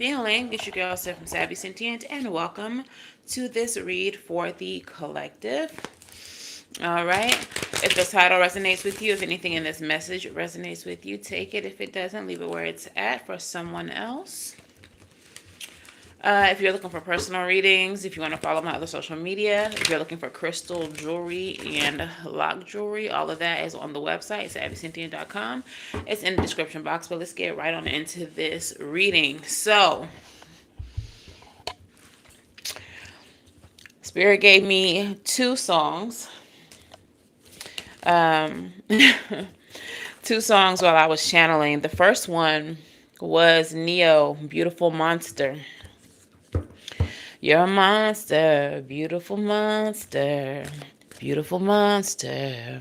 feeling? It's your girl, Steph from Savvy Sentient, and welcome to this read for the collective. All right. If the title resonates with you, if anything in this message resonates with you, take it. If it doesn't, leave it where it's at for someone else. If you're looking for personal readings, if you want to follow my other social media, if you're looking for crystal jewelry and lock jewelry, all of that is on the website. It's savvysentient.com. It's in the description box, but let's get right on into this reading. So, Spirit gave me two songs. Um, two songs while I was channeling. The first one was Neo, Beautiful Monster. You're a monster, beautiful monster,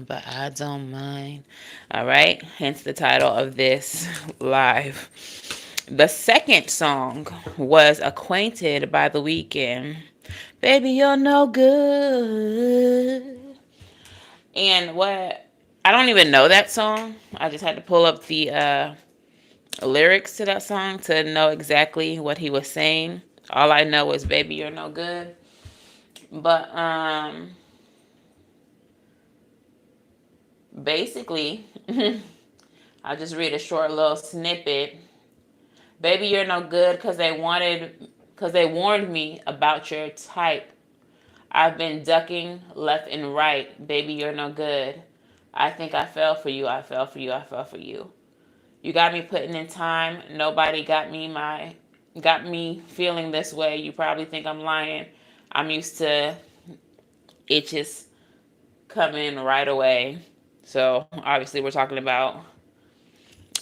but I don't mind. All right, hence the title of this live. The second song was Acquainted by The Weeknd. Baby, you're no good. And what, I don't even know that song. I just had to pull up the lyrics to that song to know exactly what he was saying. All I know is baby you're no good. But basically I'll just read a short little snippet. Baby you're no good cuz they warned me about your type. I've been ducking left and right. Baby you're no good. I think I fell for you. I fell for you. I fell for you. You got me putting in time. Nobody got me feeling this way. You probably think I'm lying. I'm used to itches coming right away. So obviously we're talking about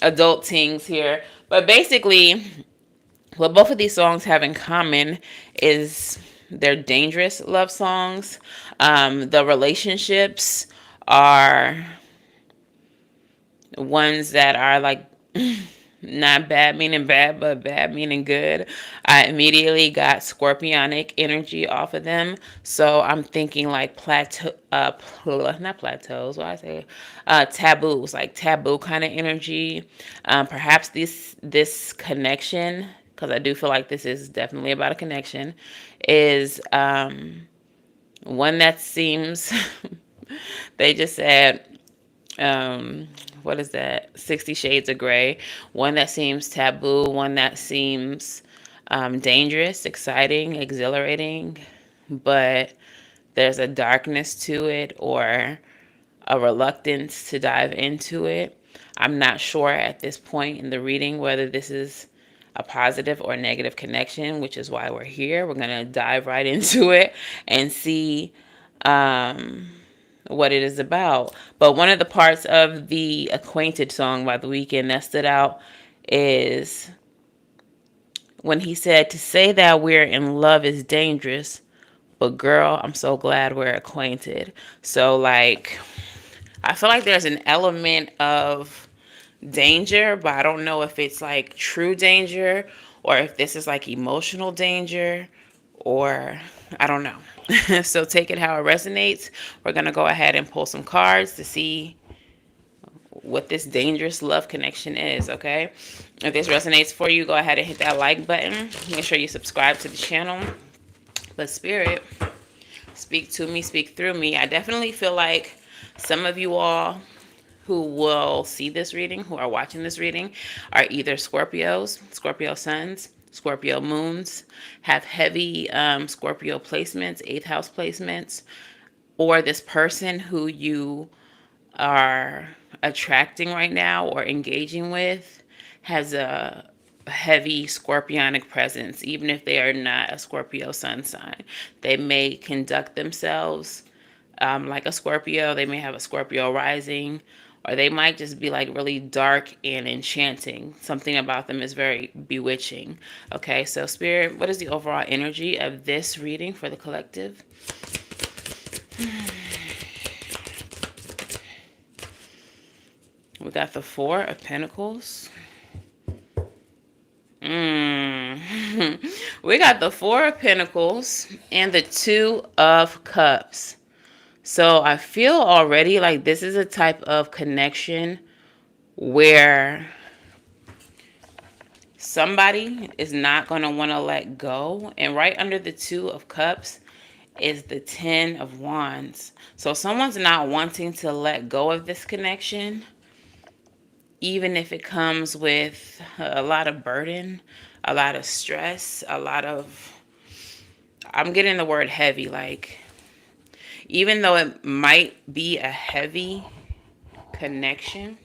adult things here. But basically what both of these songs have in common is they're dangerous love songs. The relationships are ones that are like not bad meaning bad, but bad meaning good. I immediately got scorpionic energy off of them. So I'm thinking like not plateaus, what I say, taboos, like taboo kind of energy. Perhaps this connection, because I do feel like this is definitely about a connection, is one that seems, they just said, what is that? 60 Shades of Grey. One that seems taboo, one that seems dangerous, exciting, exhilarating, but there's a darkness to it or a reluctance to dive into it. I'm not sure at this point in the reading whether this is a positive or negative connection, which is why we're here. We're going to dive right into it and see what it is about. But one of the parts of the Acquainted song by The Weeknd that stood out is when he said, to say that we're in love is dangerous, but girl, I'm so glad we're acquainted. So like, I feel like there's an element of danger, but I don't know if it's like true danger or if this is like emotional danger or I don't know. So take it how it resonates. We're going to go ahead and pull some cards to see what this dangerous love connection is, okay? If this resonates for you, go ahead and hit that like button. Make sure you subscribe to the channel. But Spirit, speak to me, speak through me. I definitely feel like some of you all who will see this reading, who are watching this reading, are either Scorpios, Scorpio suns, Scorpio moons, have heavy Scorpio placements, 8th house placements, or this person who you are attracting right now or engaging with has a heavy scorpionic presence, even if they are not a Scorpio sun sign. They may conduct themselves like a Scorpio. They may have a Scorpio rising, or they might just be like really dark and enchanting. Something about them is very bewitching. Okay, so Spirit, what is the overall energy of this reading for the collective? We got the Four of Pentacles. We got the Four of Pentacles and the Two of Cups. So I feel already like this is a type of connection where Somebody is not going to want to let go. And right under the Two of Cups is the Ten of Wands. So someone's not wanting to let go of this connection, even if it comes with a lot of burden, a lot of stress, a lot of, I'm getting the word heavy, like, even though it might be a heavy connection,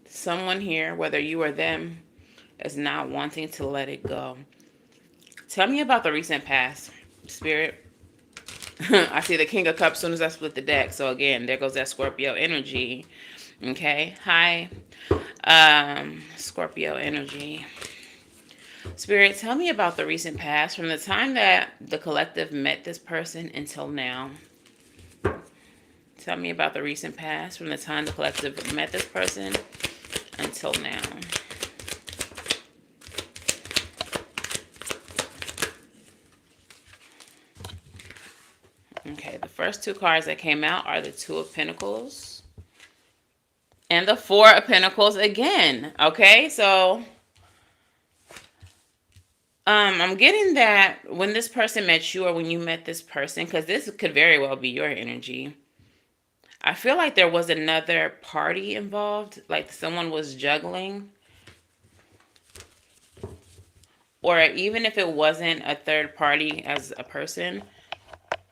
someone here, whether you or them, is not wanting to let it go. Tell me about the recent past, Spirit. I see the King of Cups as soon as I split the deck. So again, there goes that Scorpio energy. Okay. Hi. Scorpio energy. Spirit, tell me about the recent past from the time that the collective met this person until now. Tell me about the recent past from the time the collective met this person until now. Okay, the first two cards that came out are the Two of Pentacles and the Four of Pentacles again. Okay, so I'm getting that when this person met you or when you met this person, because this could very well be your energy, I feel like there was another party involved, like someone was juggling. Or even if it wasn't a third party as a person,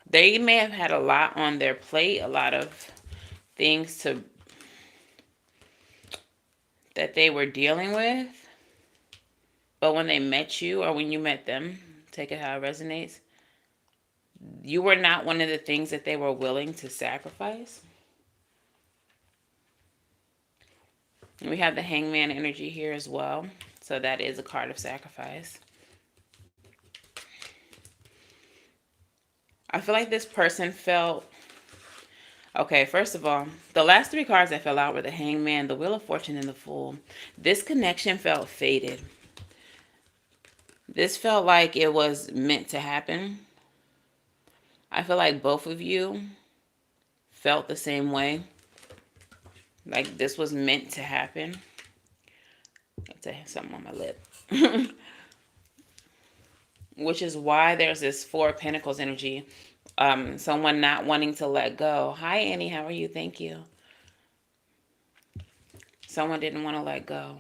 they may have had a lot on their plate, a lot of things that they were dealing with. But when they met you or when you met them, take it how it resonates, you were not one of the things that they were willing to sacrifice. And we have the Hangman energy here as well. So that is a card of sacrifice. I feel like this person felt... Okay, first of all, the last three cards that fell out were the Hangman, the Wheel of Fortune, and the Fool. This connection felt fated. This felt like it was meant to happen. I feel like both of you felt the same way. Like this was meant to happen. I have something on my lip. Which is why there's this Four of Pentacles energy. Someone not wanting to let go. Hi, Annie. How are you? Thank you. Someone didn't want to let go.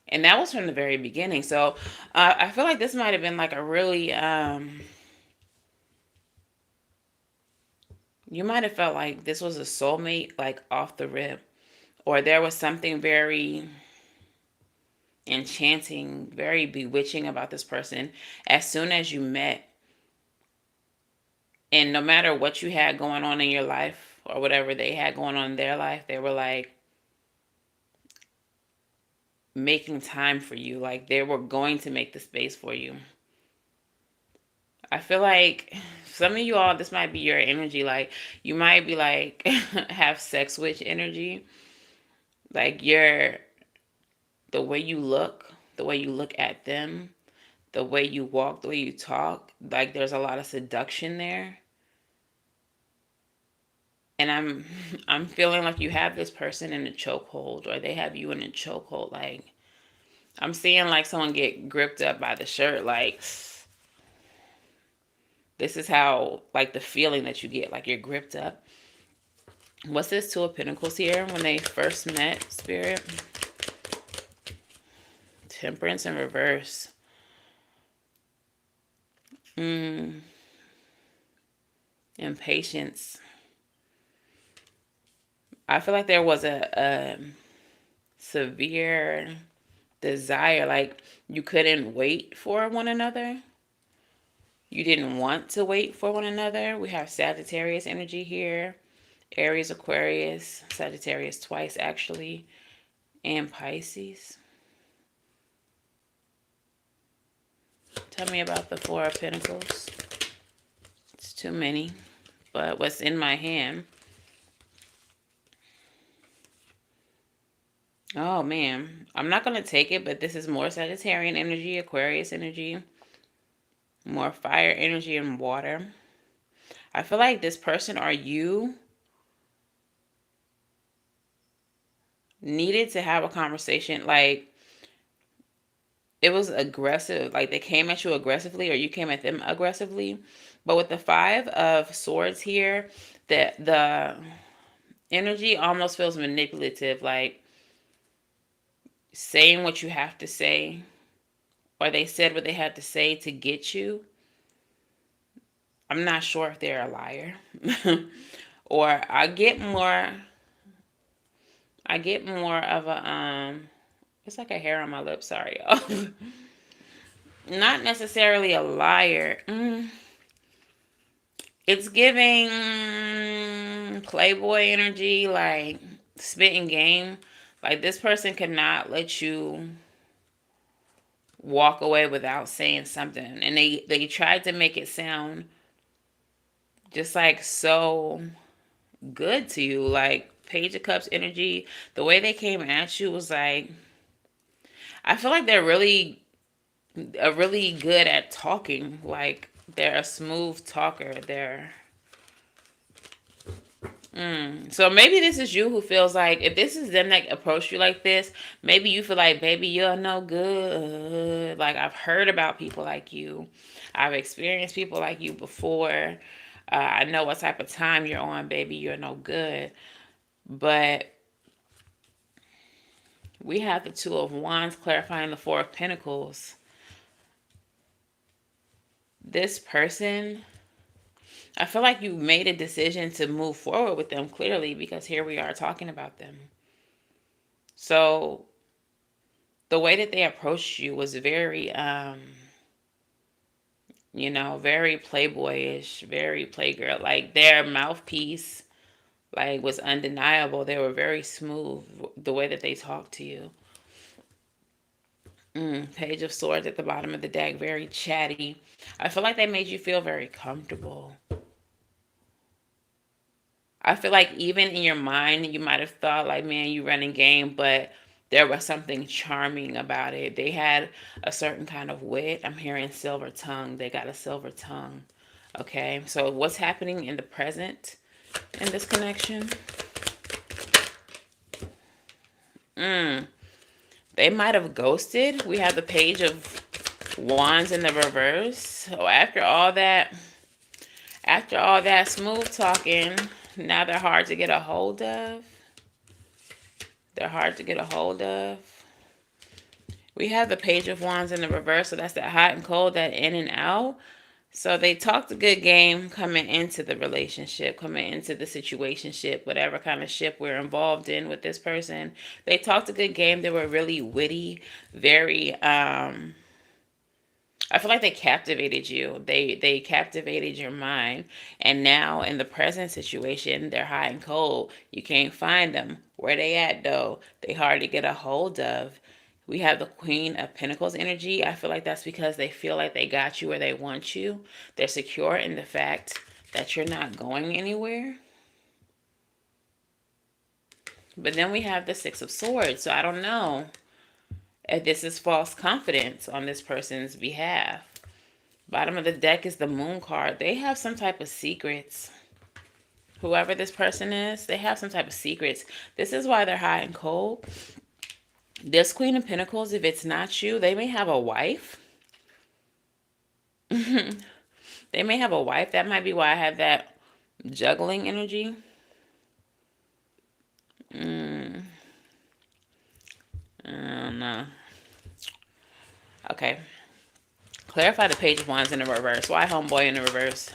And that was from the very beginning. So I feel like this might have been like a really... you might have felt like this was a soulmate, like off the rip. Or there was something very enchanting, very bewitching about this person as soon as you met. And no matter what you had going on in your life or whatever they had going on in their life, they were like making time for you. Like they were going to make the space for you. I feel like some of you all, this might be your energy. Like you might be like have sex witch energy. Like the way you look at them, the way you walk, the way you talk, like there's a lot of seduction there. And I'm feeling like you have this person in a chokehold, or they have you in a chokehold. Like I'm seeing like someone get gripped up by the shirt. Like this is how, like the feeling that you get, like you're gripped up. What's this Two of Pentacles here when they first met, Spirit? Temperance in reverse. Impatience. I feel like there was a severe desire, like you couldn't wait for one another. You didn't want to wait for one another. We have Sagittarius energy here. Aries, Aquarius, Sagittarius twice actually, and Pisces. Tell me about the Four of Pentacles. It's too many, but what's in my hand? Oh man, I'm not going to take it, but this is more Sagittarian energy, Aquarius energy, more fire energy and water. I feel like this person or you needed to have a conversation. Like, it was aggressive. Like, they came at you aggressively, or you came at them aggressively. But with the Five of Swords here, the energy almost feels manipulative. Like, saying what you have to say, or they said what they had to say to get you. I'm not sure if they're a liar. Or I get more of a it's like a hair on my lip, sorry y'all. Not necessarily a liar. It's giving playboy energy, like spitting game. Like, this person cannot let you walk away without saying something. And they tried to make it sound just like so good to you. Like, Page of Cups energy, the way they came at you was like, I feel like they're really good at talking. Like, they're a smooth talker. So maybe this is you who feels like, if this is them that approach you like this, maybe you feel like, baby, you're no good. Like, I've heard about people like you. I've experienced people like you before. I know what type of time you're on, baby. You're no good. But we have the Two of Wands clarifying the Four of Pentacles. This person, I feel like you made a decision to move forward with them, clearly, because here we are talking about them. So the way that they approached you was very, very playboyish, very playgirl. Like, their mouthpiece, like, was undeniable. They were very smooth, the way that they talked to you. Page of Swords at the bottom of the deck, very chatty. I feel like they made you feel very comfortable. I feel like even in your mind, you might have thought, like, man, you running game, but there was something charming about it. They had a certain kind of wit. I'm hearing silver tongue. They got a silver tongue. Okay, so what's happening in the present in this connection? They might have ghosted. We have the Page of Wands in the reverse. So after all that smooth talking, now they're hard to get a hold of. They're hard to get a hold of. We have the Page of Wands in the reverse, so that's that hot and cold, that in and out. So they talked a good game coming into the relationship, coming into the situationship, whatever kind of ship we're involved in with this person. They talked a good game. They were really witty, very I feel like they captivated you. They captivated your mind. And now in the present situation, they're hot and cold. You can't find them. Where they at though? They hard to get a hold of. We have the Queen of Pentacles energy. I feel like that's because they feel like they got you where they want you. They're secure in the fact that you're not going anywhere. But then we have the Six of Swords. So I don't know if this is false confidence on this person's behalf. Bottom of the deck is the Moon card. They have some type of secrets. Whoever this person is, they have some type of secrets. This is why they're hot and cold. This Queen of Pentacles, if it's not you, they may have a wife. They may have a wife. That might be why I have that juggling energy. I don't know. Okay. Clarify the Page of Wands in the reverse. Why homeboy in the reverse?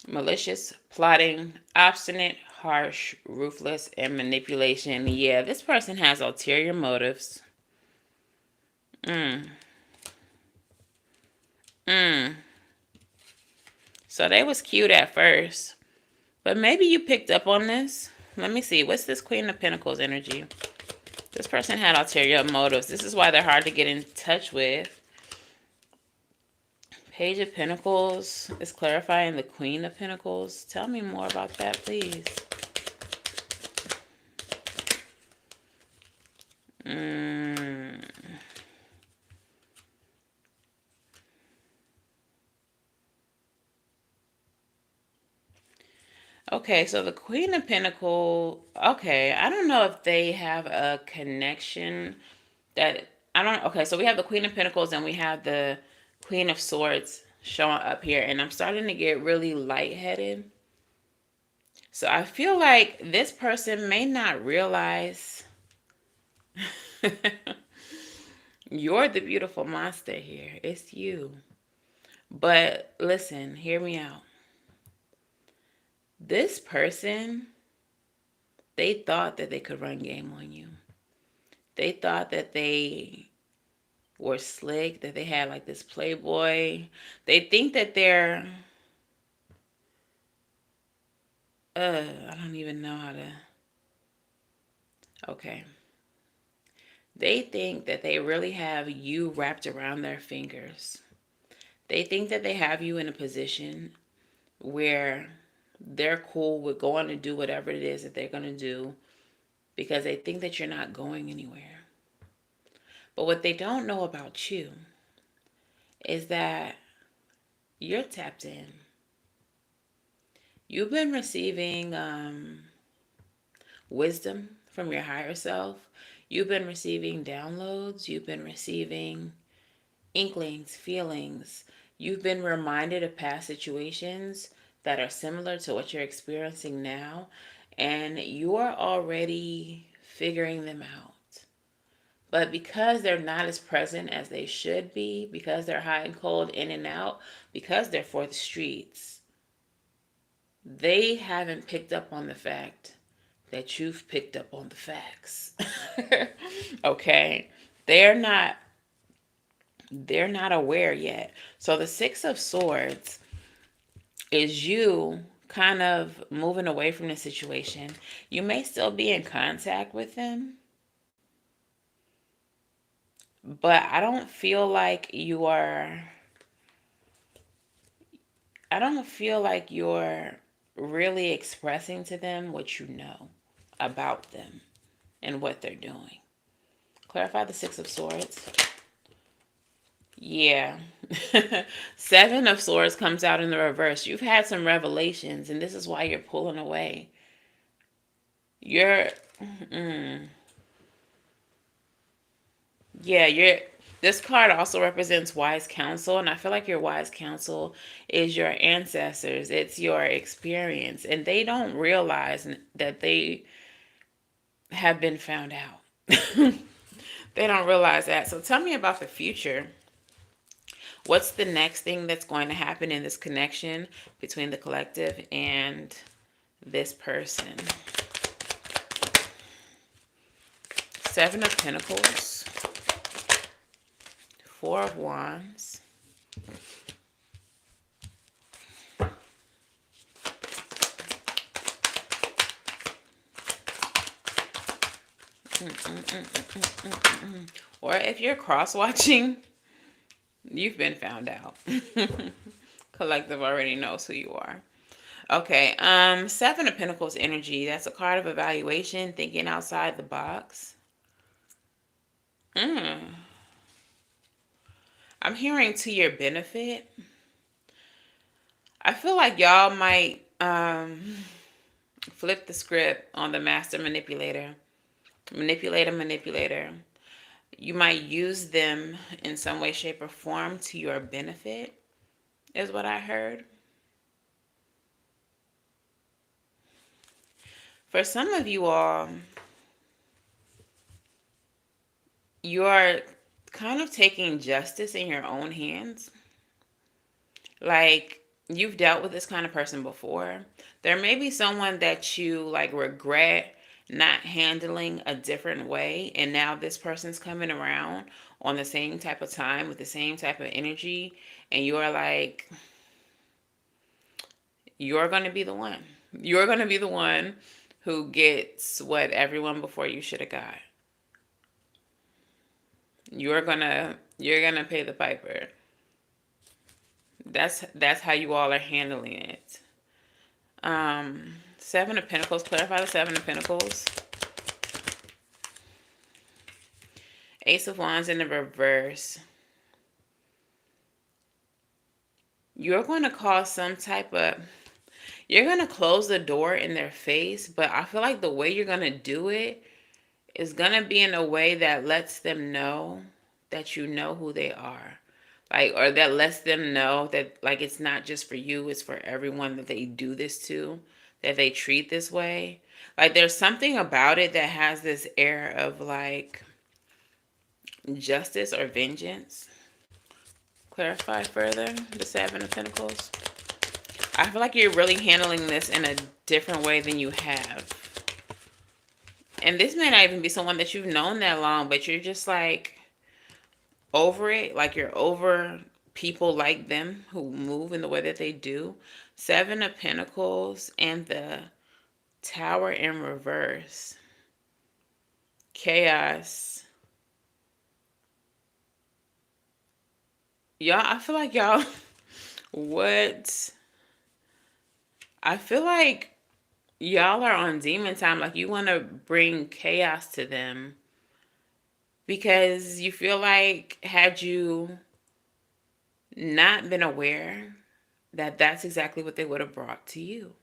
Malicious, plotting, obstinate, harsh, ruthless, and manipulation. Yeah, this person has ulterior motives. So they was cute at first. But maybe you picked up on this. Let me see. What's this Queen of Pentacles energy? This person had ulterior motives. This is why they're hard to get in touch with. Page of Pentacles is clarifying the Queen of Pentacles. Tell me more about that, please. Okay, so the Queen of Pentacle, okay, I don't know if they have a connection that I don't okay, so we have the Queen of Pentacles and we have the Queen of Swords showing up here, and I'm starting to get really lightheaded. So I feel like this person may not realize you're the beautiful monster here. It's you. But listen, hear me out. This person, they thought that they could run game on you. They thought that they were slick, that they had like this playboy. They think that they're I don't even know how to. Okay. They think that they really have you wrapped around their fingers. They think that they have you in a position where they're cool with going to do whatever it is that they're going to do because they think that you're not going anywhere. But what they don't know about you is that you're tapped in. You've been receiving wisdom from your higher self. You've been receiving downloads. You've been receiving inklings, feelings. You've been reminded of past situations that are similar to what you're experiencing now, and you're already figuring them out. But because they're not as present as they should be, because they're hot and cold, in and out, because they're for the streets, they haven't picked up on the fact that you've picked up on the facts. Okay? They're not they're not aware yet. So the 6 of Swords is you kind of moving away from the situation. You may still be in contact with them, but I don't feel like you're really expressing to them what you know about them and what they're doing. Clarify the 6 of Swords. Yeah. 7 of Swords comes out in the reverse. You've had some revelations, and this is why you're pulling away. You're, mm, yeah, you're. This card also represents wise counsel, and I feel like your wise counsel is your ancestors. It's your experience, and they don't realize that they have been found out. They don't realize that. So tell me about the future. What's the next thing that's going to happen in this connection between the collective and this person? 7 of Pentacles, 4 of Wands, or if you're cross watching, you've been found out. Collective already knows who you are. Okay, 7 of Pentacles energy. That's a card of evaluation, thinking outside the box. I'm hearing to your benefit. I feel like y'all might flip the script on the master manipulator. Manipulator. You might use them in some way, shape, or form to your benefit, is what I heard. For some of you all, you are kind of taking justice in your own hands. Like, you've dealt with this kind of person before. There may be someone that you like regret not handling a different way, and now this person's coming around on the same type of time with the same type of energy, and you're like, you're going to be the one. You're going to be the one who gets what everyone before you should have got. You're gonna pay the piper. That's how you all are handling it. 7 of Pentacles. Clarify the 7 of Pentacles. Ace of Wands in the reverse. You're going to cause some type of. You're going to close the door in their face, but I feel like the way you're going to do it is going to be in a way that lets them know that you know who they are. Like, or that lets them know that, like, it's not just for you, it's for everyone that they do this to, that they treat this way. Like, there's something about it that has this air of, like, justice or vengeance. Clarify further the Seven of Pentacles. I feel like you're really handling this in a different way than you have. And this may not even be someone that you've known that long, but you're just like over it. Like you're over people like them who move in the way that they do. Seven of Pentacles and the Tower in reverse. Chaos. Y'all, I feel like y'all, what? I feel like y'all are on demon time. Like you want to bring chaos to them because you feel like had you not been aware that that's exactly what they would have brought to you.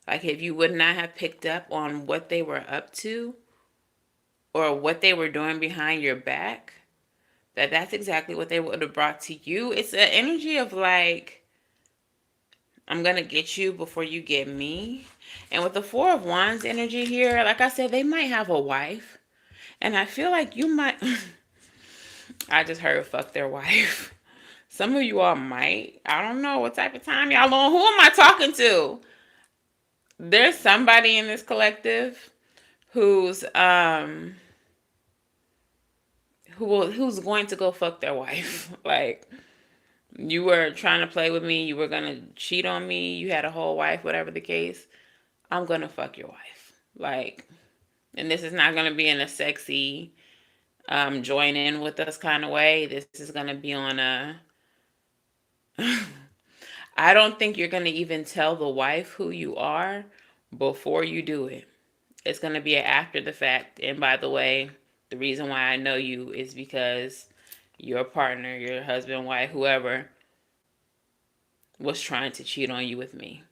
Like if you would not have picked up on what they were up to or what they were doing behind your back, that's exactly what they would have brought to you. It's an energy of like, I'm going to get you before you get me. And with the Four of Wands energy here, like I said, they might have a wife. And I feel like you might, I just heard fuck their wife. Some of you all might. I don't know what type of time y'all on. Who am I talking to? There's somebody in this collective who's who's going to go fuck their wife. Like you were trying to play with me, you were gonna cheat on me, you had a whole wife, whatever the case. I'm gonna fuck your wife. Like, and this is not gonna be in a sexy join in with us kind of way. This is gonna be on a I don't think you're gonna even tell the wife who you are before you do it. It's gonna be after the fact. And by the way, the reason why I know you is because your partner, your husband, wife, whoever, was trying to cheat on you with me.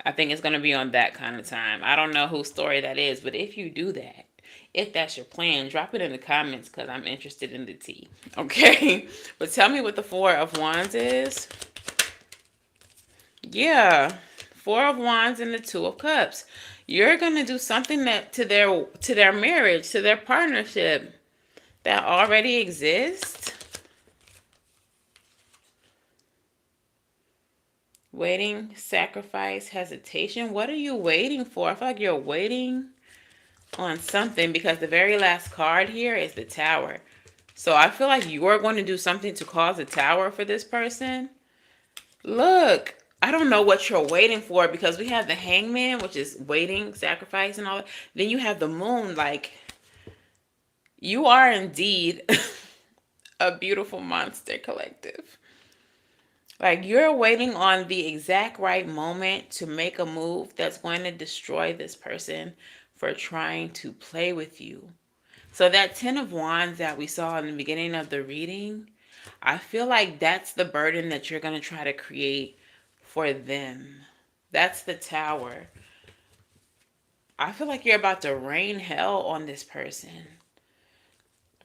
I think it's going to be on that kind of time. I don't know whose story that is, but if you do that, if that's your plan, drop it in the comments because I'm interested in the tea. Okay? But tell me what the Four of Wands is. Yeah. Four of Wands and the Two of Cups. You're going to do something that to their marriage, to their partnership that already exists. Waiting, sacrifice, hesitation. What are you waiting for? I feel like you're waiting on something because the very last card here is the Tower. So I feel like you're going to do something to cause a Tower for this person. Look, I don't know what you're waiting for because we have the Hangman, which is waiting, sacrifice, and all that. Then you have the Moon. Like, you are indeed a beautiful monster collective. Like you're waiting on the exact right moment to make a move that's going to destroy this person for trying to play with you. So that 10 of Wands that we saw in the beginning of the reading, I feel like that's the burden that you're going to try to create for them. That's the Tower. I feel like you're about to rain hell on this person.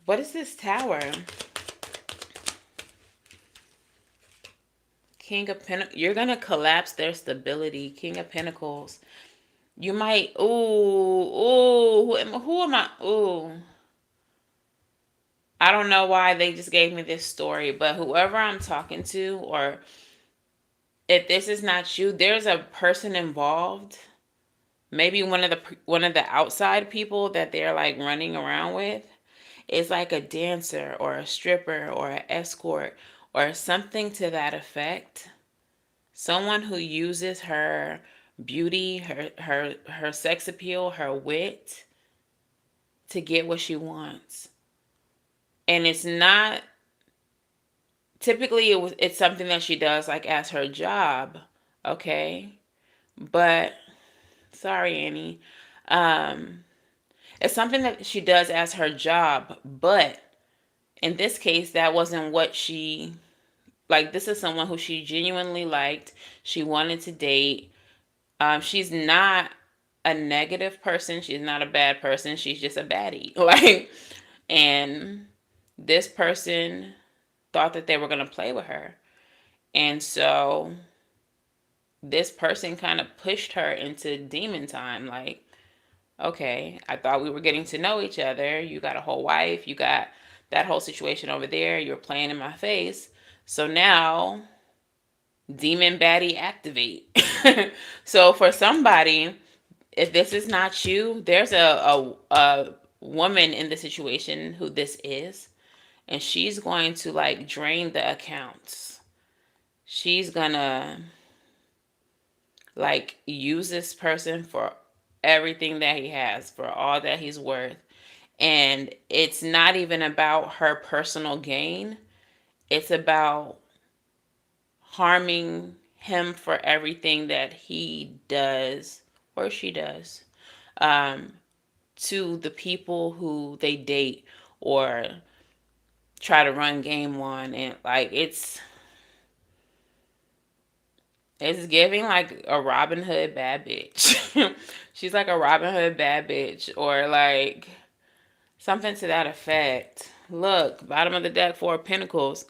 What is this Tower? King of Pentacles. You're going to collapse their stability. King of Pentacles. You might, who am I? Ooh. I don't know why they just gave me this story, but whoever I'm talking to, or if this is not you, there's a person involved. Maybe one of the outside people that they're like running around with is like a dancer or a stripper or an escort or something to that effect. Someone who uses her beauty, her sex appeal, her wit to get what she wants. And it's not typically it's something that she does like as her job, okay? But sorry, Annie. It's something that she does as her job, but in this case that wasn't what she like. This is someone who she genuinely liked. She wanted to date. She's not a negative person. She's not a bad person. She's just a baddie. Like, and this person thought that they were going to play with her. And so this person kind of pushed her into demon time. Like, okay, I thought we were getting to know each other. You got a whole wife. You got that whole situation over there. You're playing in my face. So now, demon baddie activate. So for somebody, if this is not you, there's a woman in the situation who this is, and she's going to like drain the accounts. She's gonna like use this person for everything that he has, for all that he's worth. And it's not even about her personal gain. It's about harming him for everything that he does or she does, um, to the people who they date or try to run game on. And like it's giving like a Robin Hood bad bitch. She's like a Robin Hood bad bitch, or like something to that effect. Look, bottom of the deck, Four of Pentacles.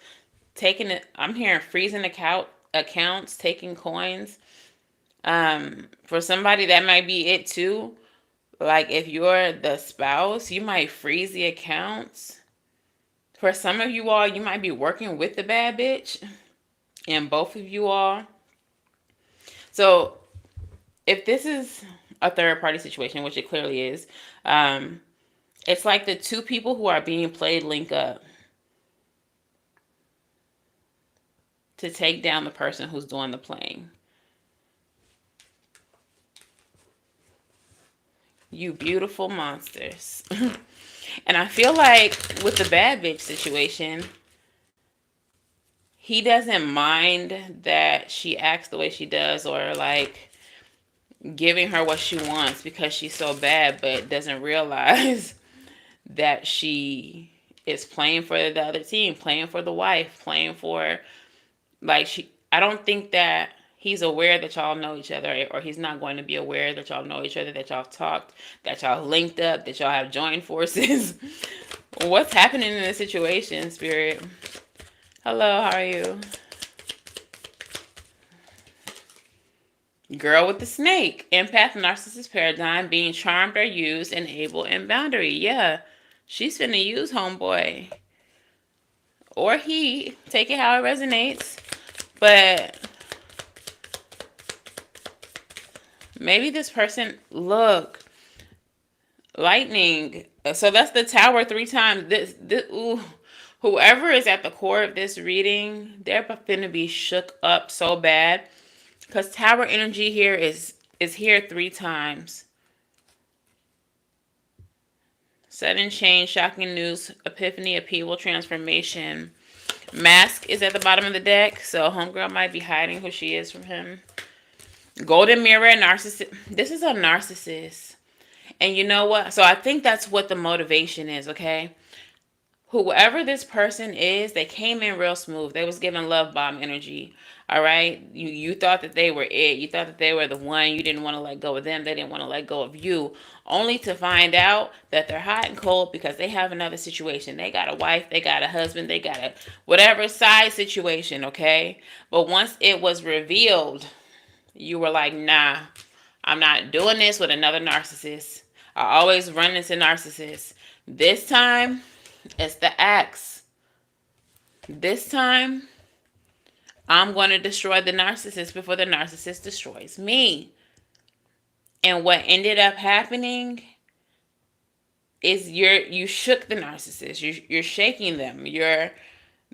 Taking it, I'm hearing freezing accounts, taking coins. For somebody that might be it too. Like if you're the spouse, you might freeze the accounts. For some of you all, you might be working with the bad bitch, and both of you all. So if this is a third party situation, which it clearly is, it's like the two people who are being played link up to take down the person who's doing the playing. You beautiful monsters. And I feel like with the bad bitch situation, he doesn't mind that she acts the way she does, or like giving her what she wants because she's so bad, but doesn't realize that she is playing for the other team, playing for the wife, playing for, like, I don't think that he's aware that y'all know each other, or he's not going to be aware that y'all know each other, that y'all talked, that y'all linked up, that y'all have joined forces. What's happening in this situation, Spirit? Hello, how are you? Girl with the snake. Empath narcissist paradigm, being charmed or used, enabled, and boundary. Yeah, she's finna use homeboy. Or he. Take it how it resonates. But maybe this person, look, lightning. So that's the tower 3 times. Ooh, whoever is at the core of this reading, they're finna be shook up so bad. Because tower energy here is here 3 times. Sudden change, shocking news, epiphany, upheaval, transformation. Mask is at the bottom of the deck, so homegirl might be hiding who she is from him. Golden mirror, narcissist. This is a narcissist. And you know what? So I think that's what the motivation is, okay? Whoever this person is, they came in real smooth. They was giving love bomb energy. All right. You thought that they were it. You thought that they were the one. You didn't want to let go of them. They didn't want to let go of you. Only to find out that they're hot and cold because they have another situation. They got a wife. They got a husband. They got a whatever side situation. Okay. But once it was revealed, you were like, nah, I'm not doing this with another narcissist. I always run into narcissists. This time, it's the axe. This time, I'm going to destroy the narcissist before the narcissist destroys me. And what ended up happening is you shook the narcissist. You're shaking them.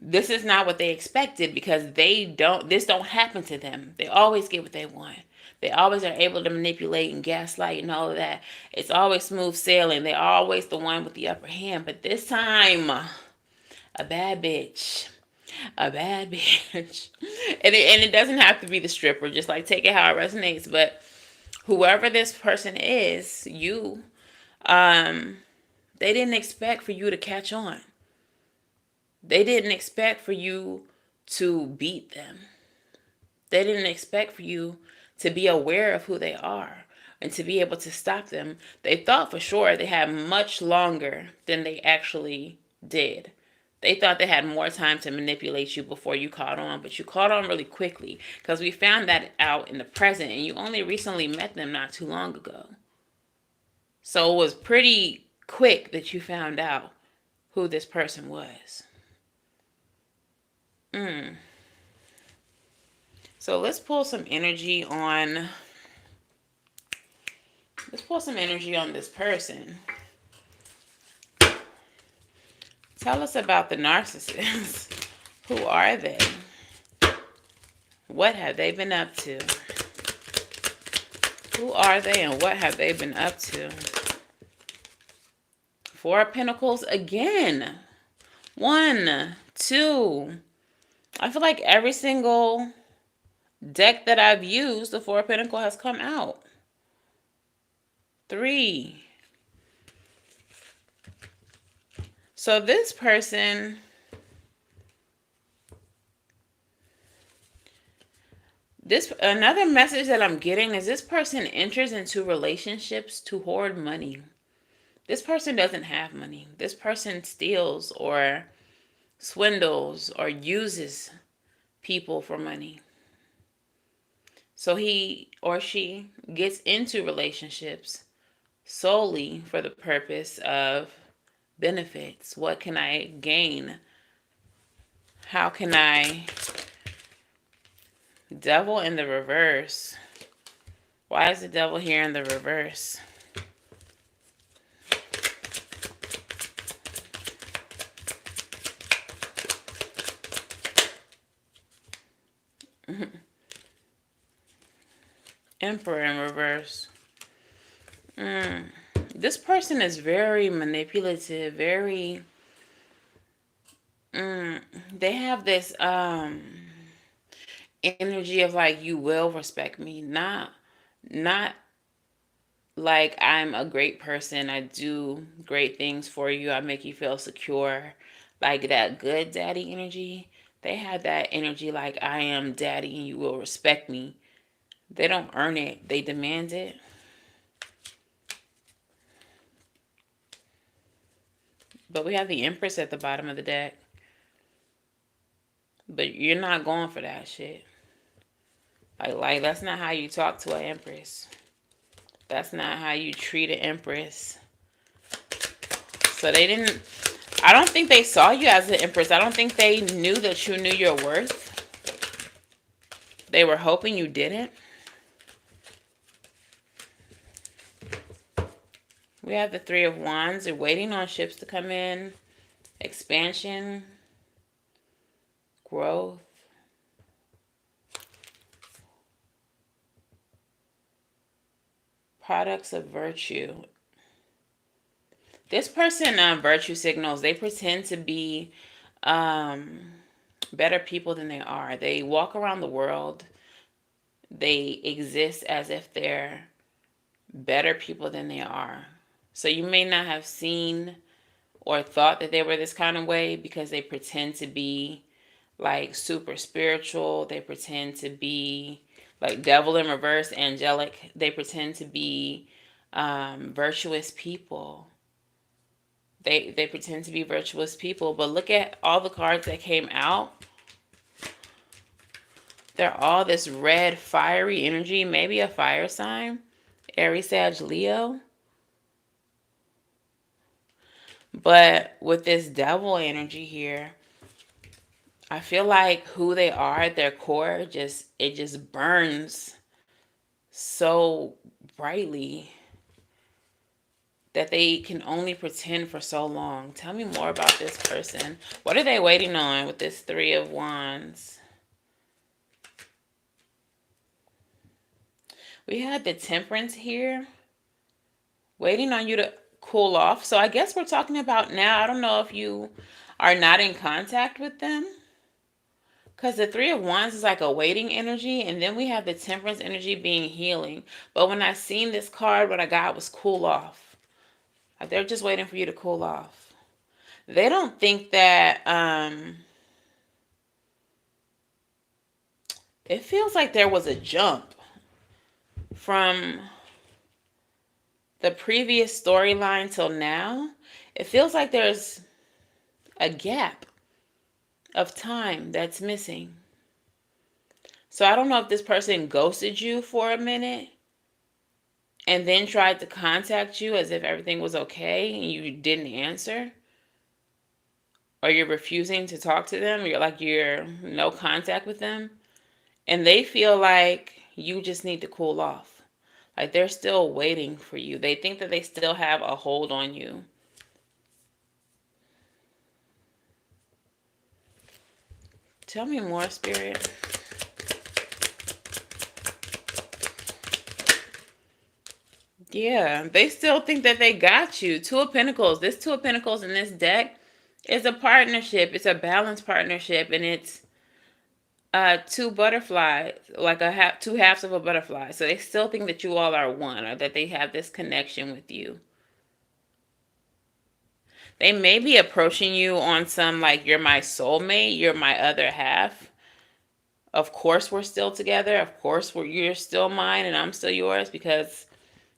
This is not what they expected, because this don't happen to them. They always get what they want. They always are able to manipulate and gaslight and all of that. It's always smooth sailing. They're always the one with the upper hand. But this time, a bad bitch. A bad bitch. And it doesn't have to be the stripper. Just like take it how it resonates. But whoever this person is, they didn't expect for you to catch on. They didn't expect for you to beat them. They didn't expect for you to be aware of who they are and to be able to stop them. They thought for sure they had much longer than they actually did. They thought they had more time to manipulate you before you caught on, but you caught on really quickly because we found that out in the present and you only recently met them not too long ago. So it was pretty quick that you found out who this person was. Mm. So let's pull some energy on this person. Tell us about the narcissist. Who are they? What have they been up to? Who are they and what have they been up to? Four of Pentacles again. One, two. I feel like every single deck that I've used, the Four of Pentacles has come out. Three. So this person, another message that I'm getting is this person enters into relationships to hoard money. This person doesn't have money. This person steals or swindles or uses people for money. So he or she gets into relationships solely for the purpose of benefits. What can I gain? How can I... Devil in the reverse. Why is the devil here in the reverse? Emperor in reverse. This person is very manipulative, very... they have this energy of like, you will respect me. Not like I'm a great person. I do great things for you. I make you feel secure. Like that good daddy energy. They have that energy like, I am daddy and you will respect me. They don't earn it. They demand it. But we have the Empress at the bottom of the deck. But you're not going for that shit. Like that's not how you talk to an Empress. That's not how you treat an Empress. So they didn't... I don't think they saw you as an Empress. I don't think they knew that you knew your worth. They were hoping you didn't. We have the Three of Wands. They're waiting on ships to come in. Expansion. Growth. Products of virtue. This person virtue signals. They pretend to be better people than they are. They walk around the world. They exist as if they're better people than they are. So you may not have seen or thought that they were this kind of way because they pretend to be like super spiritual. They pretend to be like devil in reverse, angelic. They pretend to be virtuous people. They pretend to be virtuous people. But look at all the cards that came out. They're all this red, fiery energy. Maybe a fire sign. Aries, Sag, Leo. But with this devil energy here, I feel like who they are at their core, it just burns so brightly that they can only pretend for so long. Tell me more about this person. What are they waiting on with this Three of Wands? We had the Temperance here. Waiting on you to cool off. So I guess we're talking about now. I don't know if you are not in contact with them. Because the Three of Wands is like a waiting energy. And then we have the Temperance energy being healing. But when I seen this card, what I got was cool off. They're just waiting for you to cool off. They don't think that... it feels like there was a jump. from the previous storyline till now, it feels like there's a gap of time that's missing. So I don't know if this person ghosted you for a minute and then tried to contact you as if everything was okay and you didn't answer, or you're refusing to talk to them, you're no contact with them, and they feel like you just need to cool off. Like they're still waiting for you. They think that they still have a hold on you. Tell me more, Spirit. Yeah, they still think that they got you. Two of Pentacles. This Two of Pentacles in this deck is a partnership. It's a balanced partnership, and it's two butterflies, like two halves of a butterfly. So they still think that you all are one, or that they have this connection with you. They may be approaching you on some like, you're my soulmate, you're my other half. Of course we're still together. Of course you're still mine and I'm still yours because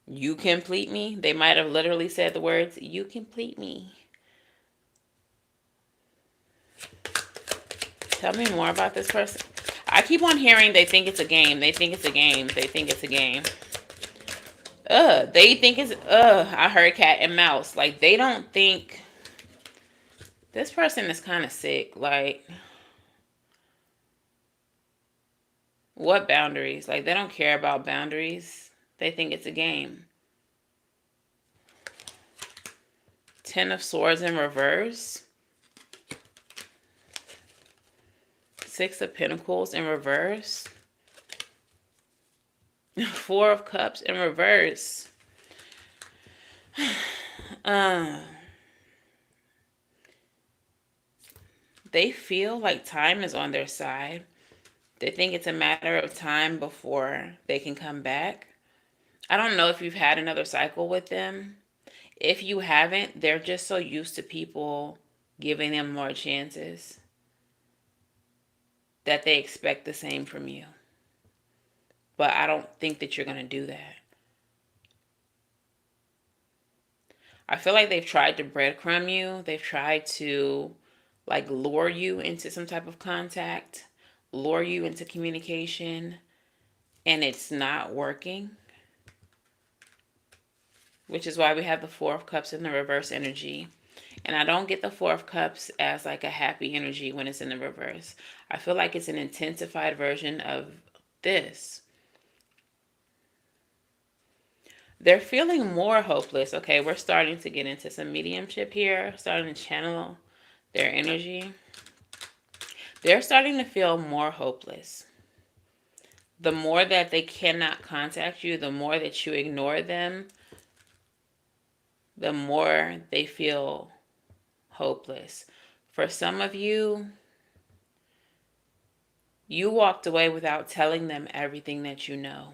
you complete me. They might have literally said the words, you complete me. Tell me more about this person. I keep on hearing they think it's a game. They think it's a game. They think it's a game. They think it's, I heard cat and mouse. Like, they don't think, this person is kind of sick. Like, what boundaries? Like, they don't care about boundaries. They think it's a game. Ten of Swords in reverse. Six of Pentacles in reverse. Four of Cups in reverse. They feel like time is on their side. They think it's a matter of time before they can come back. I don't know if you've had another cycle with them. If you haven't, they're just so used to people giving them more chances that they expect the same from you. But I don't think that you're going to do that. I feel like they've tried to breadcrumb you. They've tried to like lure you into some type of contact, lure you into communication, and it's not working. Which is why we have the Four of Cups in the reverse energy. And I don't get the Four of Cups as like a happy energy when it's in the reverse. I feel like it's an intensified version of this. They're feeling more hopeless. Okay, we're starting to get into some mediumship here. Starting to channel their energy. They're starting to feel more hopeless. The more that they cannot contact you, the more that you ignore them, the more they feel hopeless. For some of you, you walked away without telling them everything that you know.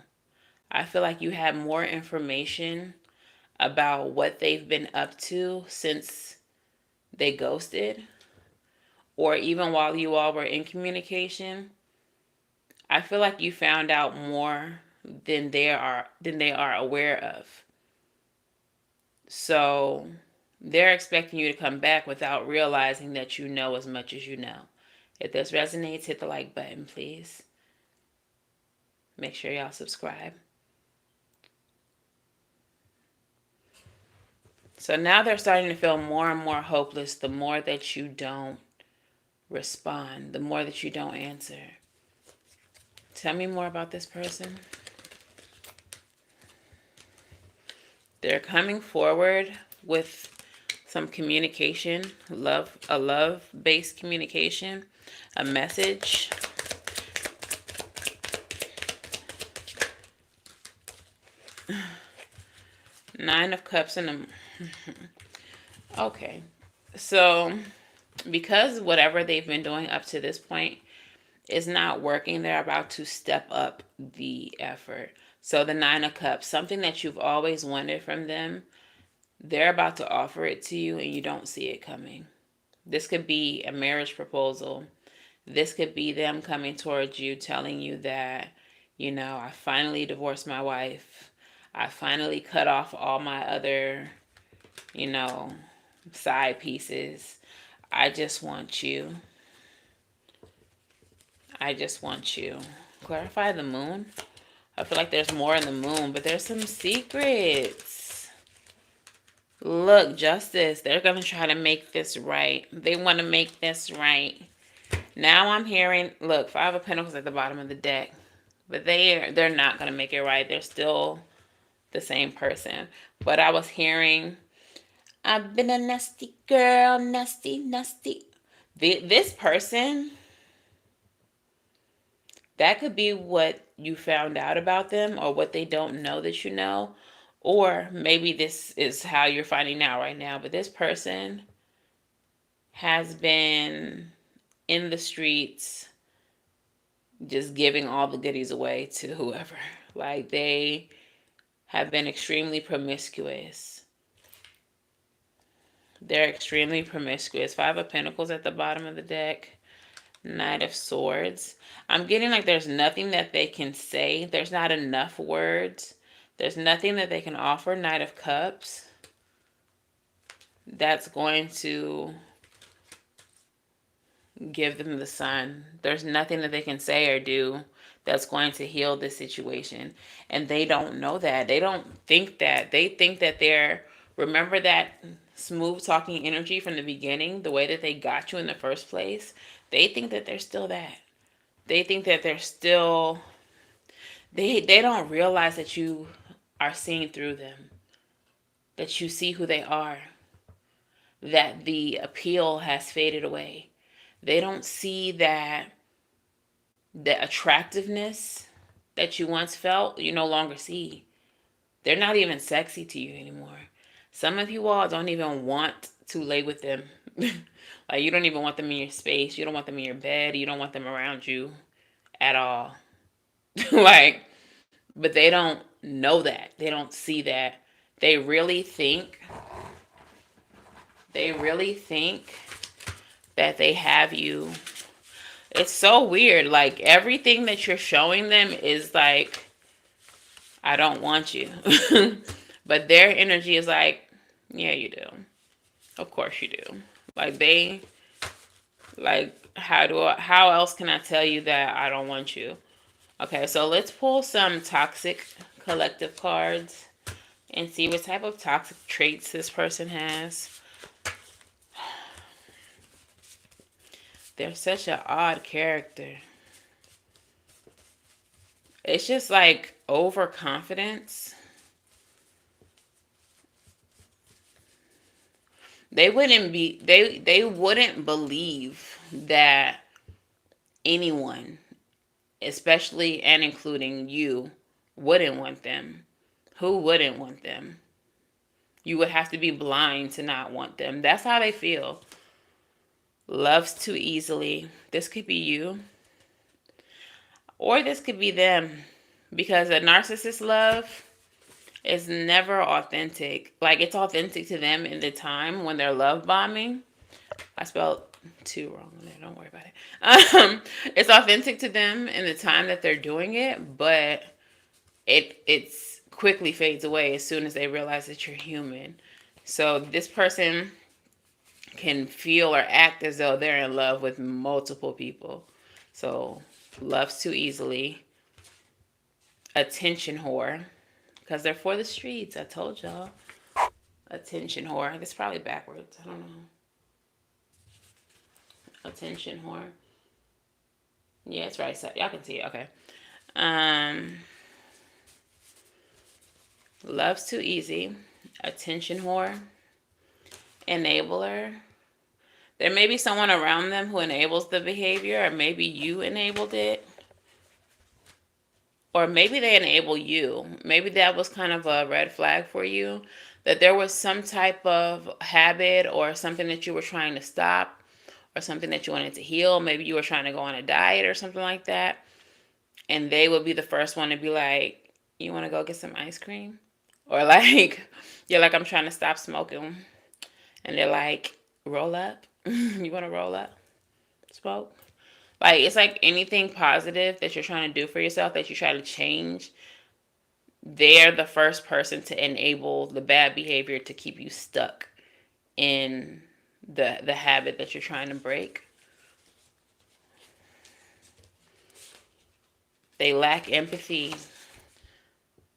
I feel like you had more information about what they've been up to since they ghosted, or even while you all were in communication. I feel like you found out more than they are aware of. So they're expecting you to come back without realizing that you know as much as you know. If this resonates, hit the like button, please. Make sure y'all subscribe. So now they're starting to feel more and more hopeless the more that you don't respond, the more that you don't answer. Tell me more about this person. They're coming forward with some communication, a love-based communication, a message. Nine of Cups and a... Okay. So, because whatever they've been doing up to this point is not working, they're about to step up the effort. So the Nine of Cups, something that you've always wanted from them, they're about to offer it to you and you don't see it coming. This could be a marriage proposal. This could be them coming towards you, telling you that I finally divorced my wife. I finally cut off all my other, you know, side pieces. I just want you. I just want you. Clarify the moon. I feel like there's more in the moon, but there's some secrets. Look, justice. They're going to try to make this right. They want to make this right. Now I'm hearing, look, Five of Pentacles at the bottom of the deck. But they're not going to make it right. They're still the same person. But I was hearing, I've been a nasty girl, nasty, nasty. This person, that could be what you found out about them or what they don't know that you know. Or maybe this is how you're finding out right now. But this person has been in the streets just giving all the goodies away to whoever. Like they have been extremely promiscuous. They're extremely promiscuous. Five of Pentacles at the bottom of the deck. Knight of Swords. I'm getting like there's nothing that they can say. There's not enough words. There's nothing that they can offer. Knight of Cups. That's going to give them the sun. There's nothing that they can say or do that's going to heal this situation. And they don't know that. They don't think that. They think that remember that smooth talking energy from the beginning, the way that they got you in the first place? They think that they're still that. They think that they're still, they don't realize that you are seeing through them, that you see who they are, that the appeal has faded away. They don't see that the attractiveness that you once felt, you no longer see. They're not even sexy to you anymore. Some of you all don't even want to lay with them. Like you don't even want them in your space. You don't want them in your bed. You don't want them around you at all. Like, but they don't know that. They don't see that. They really think they really think that they have you. It's so weird. Like everything that you're showing them is like, I don't want you. But their energy is like, yeah, you do. Of course you do. Like how else can I tell you that I don't want you? Okay, so let's pull some toxic collective cards and see what type of toxic traits this person has. They're such an odd character. It's just like overconfidence. They wouldn't believe that anyone, especially and including you, wouldn't want them. Who wouldn't want them? You would have to be blind to not want them. That's how they feel. Loves too easily. This could be you. Or this could be them. Because a narcissist love is never authentic. Like it's authentic to them in the time when they're love bombing. I spelled two wrong there. Don't worry about it. It's authentic to them in the time that they're doing it, but it's quickly fades away as soon as they realize that you're human. So this person can feel or act as though they're in love with multiple people. So loves too easily. Attention whore. Because they're for the streets. I told y'all. Attention whore. It's probably backwards. I don't know. Attention whore. Yeah, it's right. So y'all can see it. Okay. Loves too easy. Attention whore. Enabler. There may be someone around them who enables the behavior, or maybe you enabled it. Or maybe they enable you. Maybe that was kind of a red flag for you. That there was some type of habit or something that you were trying to stop or something that you wanted to heal. Maybe you were trying to go on a diet or something like that. And they would be the first one to be like, you want to go get some ice cream? Or like, you're like, I'm trying to stop smoking. And they're like, roll up. You want to roll up? Smoke? Like, it's like anything positive that you're trying to do for yourself, that you try to change, they're the first person to enable the bad behavior to keep you stuck in the habit that you're trying to break. They lack empathy.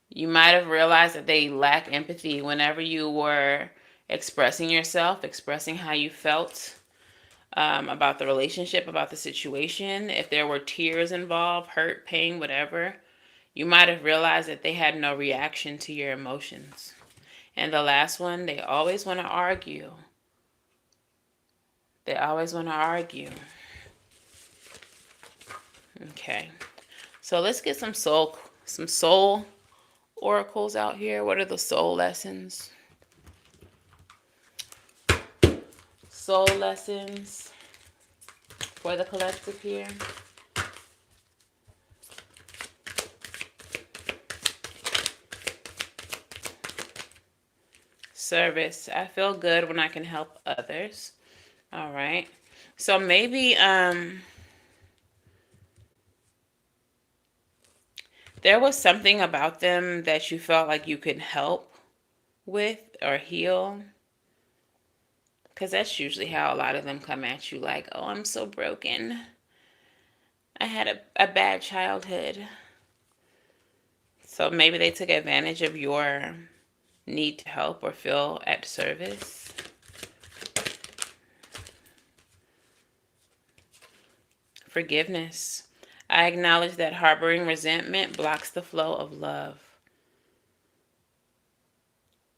You might have realized that they lack empathy whenever you were expressing yourself, expressing how you felt about the relationship, about the situation. If there were tears involved, hurt, pain, whatever, you might have realized that they had no reaction to your emotions. And the last one, they always want to argue. They always want to argue. Okay. So let's get some soul oracles out here. What are the soul lessons? Soul lessons for the collective here. Service. I feel good when I can help others. All right. So maybe there was something about them that you felt like you could help with or heal. Because that's usually how a lot of them come at you, like, oh, I'm so broken. I had a bad childhood. So maybe they took advantage of your need to help or feel at service. Forgiveness. I acknowledge that harboring resentment blocks the flow of love.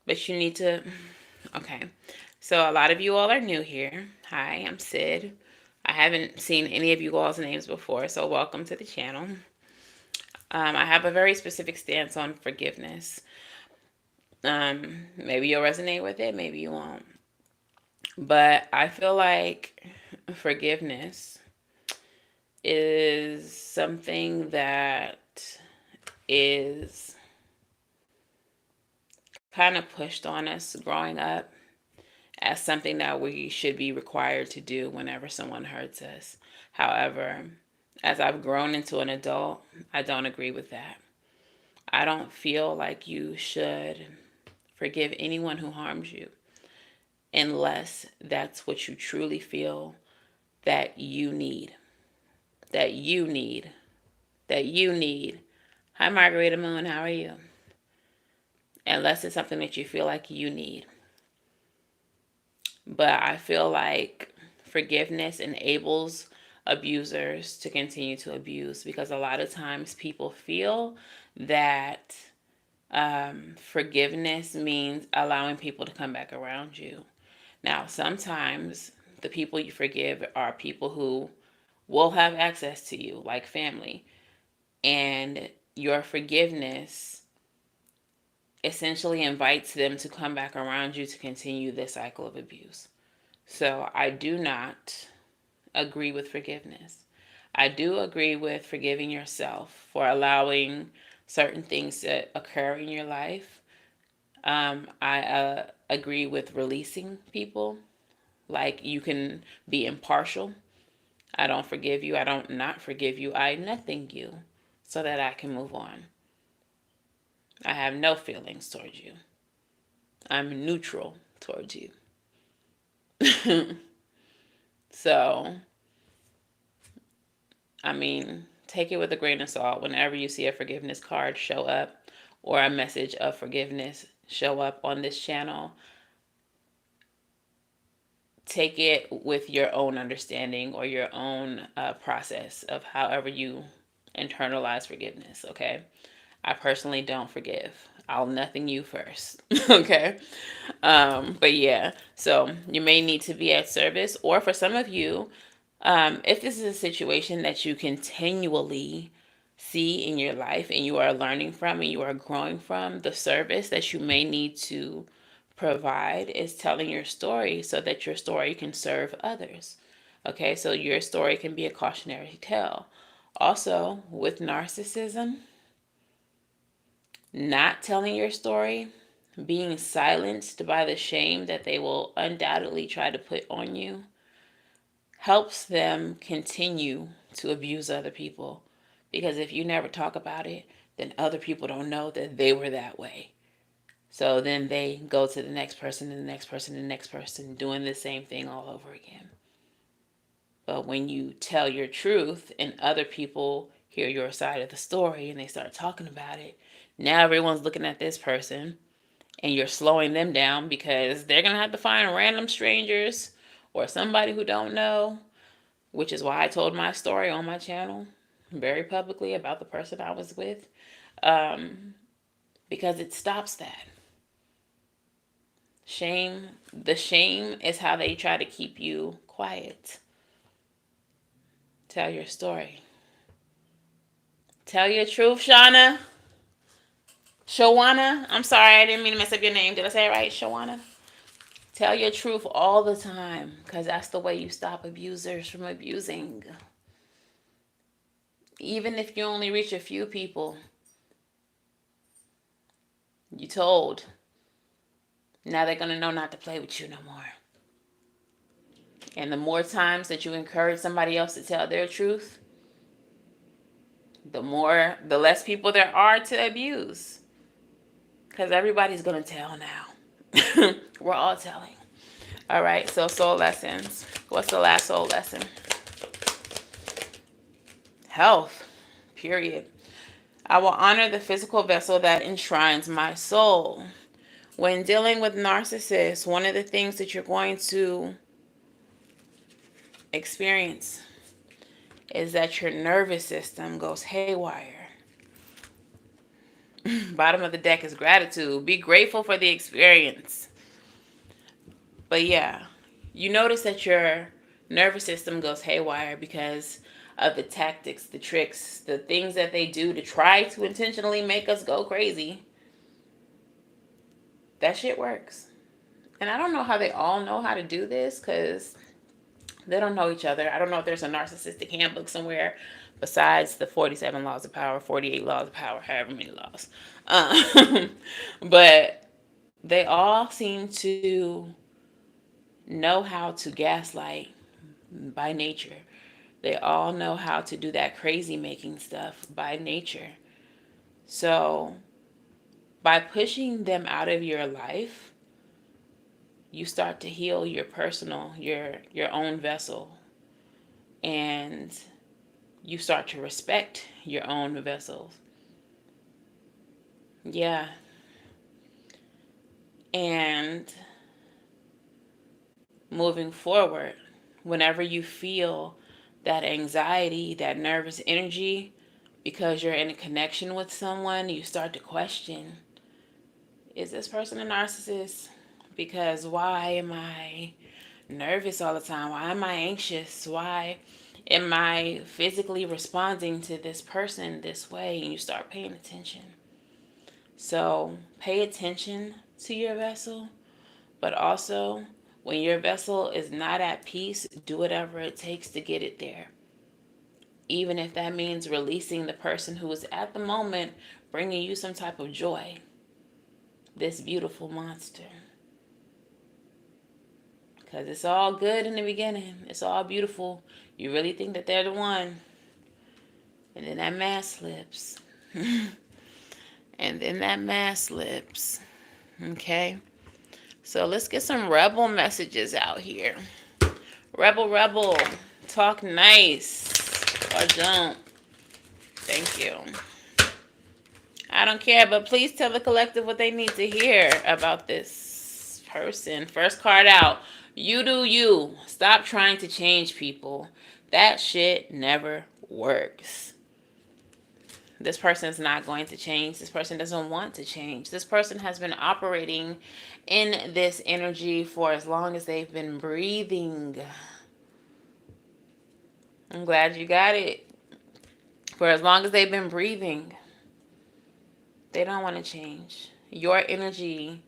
But you need to, okay. So a lot of you all are new here. Hi, I'm Sid. I haven't seen any of you all's names before, so welcome to the channel. I have a very specific stance on forgiveness. Maybe you'll resonate with it, maybe you won't. But I feel like forgiveness is something that is kind of pushed on us growing up as something that we should be required to do whenever someone hurts us. However, as I've grown into an adult, I don't agree with that. I don't feel like you should forgive anyone who harms you unless that's what you truly feel that you need. That you need. That you need. Hi, Margarita Moon. How are you? Unless it's something that you feel like you need. But I feel like forgiveness enables abusers to continue to abuse, because a lot of times people feel that forgiveness means allowing people to come back around you. Now, sometimes the people you forgive are people who will have access to you, like family. And your forgiveness essentially invites them to come back around you to continue this cycle of abuse. So I do not agree with forgiveness. I do agree with forgiving yourself for allowing certain things to occur in your life. I agree with releasing people. Like, you can be impartial. I don't forgive you. I don't not forgive you. I nothing you so that I can move on. I have no feelings towards you. I'm neutral towards you. So, I mean, take it with a grain of salt. Whenever you see a forgiveness card show up or a message of forgiveness show up on this channel, take it with your own understanding or your own process of however you internalize forgiveness, okay? I personally don't forgive. I'll nothing you first, okay? But yeah, so you may need to be at service, or for some of you, if this is a situation that you continually see in your life and you are learning from and you are growing from, the service that you may need to provide is telling your story so that your story can serve others. Okay, so your story can be a cautionary tale. Also, with narcissism, not telling your story, being silenced by the shame that they will undoubtedly try to put on you, helps them continue to abuse other people. Because if you never talk about it, then other people don't know that they were that way. So then they go to the next person and the next person and the next person doing the same thing all over again. But when you tell your truth and other people hear your side of the story and they start talking about it, now everyone's looking at this person and you're slowing them down because they're going to have to find random strangers or somebody who don't know, which is why I told my story on my channel very publicly about the person I was with, because it stops that. The shame is how they try to keep you quiet. Tell your story. Tell your truth, Shauna. Shawana. I'm sorry, I didn't mean to mess up your name. Did I say it right? Shawana? Tell your truth all the time, because that's the way you stop abusers from abusing. Even if you only reach a few people, you told. Now they're going to know not to play with you no more. And the more times that you encourage somebody else to tell their truth, the less people there are to abuse. Because everybody's going to tell now. We're all telling. All right, so soul lessons. What's the last soul lesson? Health, period. I will honor the physical vessel that enshrines my soul. When dealing with narcissists, one of the things that you're going to experience is that your nervous system goes haywire. Bottom of the deck is gratitude. Be grateful for the experience. But yeah, you notice that your nervous system goes haywire because of the tactics, the tricks, the things that they do to try to intentionally make us go crazy. That shit works. And I don't know how they all know how to do this because they don't know each other. I don't know if there's a narcissistic handbook somewhere besides the 47 laws of power, 48 laws of power, however many laws. But they all seem to know how to gaslight by nature. They all know how to do that crazy making stuff by nature. So by pushing them out of your life, you start to heal your personal, your own vessel. And you start to respect your own vessels. Yeah. And moving forward, whenever you feel that anxiety, that nervous energy, because you're in a connection with someone, you start to question, is this person a narcissist? Because why am I nervous all the time? Why am I anxious? Why am I physically responding to this person this way? And you start paying attention. So pay attention to your vessel, but also when your vessel is not at peace, do whatever it takes to get it there. Even if that means releasing the person who is at the moment bringing you some type of joy. This beautiful monster. Because it's all good in the beginning. It's all beautiful. You really think that they're the one. And then that mask slips. And then that mask slips. Okay? So let's get some rebel messages out here. Rebel, rebel. Talk nice. Or don't. Thank you. I don't care, but please tell the collective what they need to hear about this person. First card out. You do you. Stop trying to change people. That shit never works. This person is not going to change. This person doesn't want to change. This person has been operating in this energy for as long as they've been breathing. I'm glad you got it. For as long as they've been breathing, they don't want to change. Your energy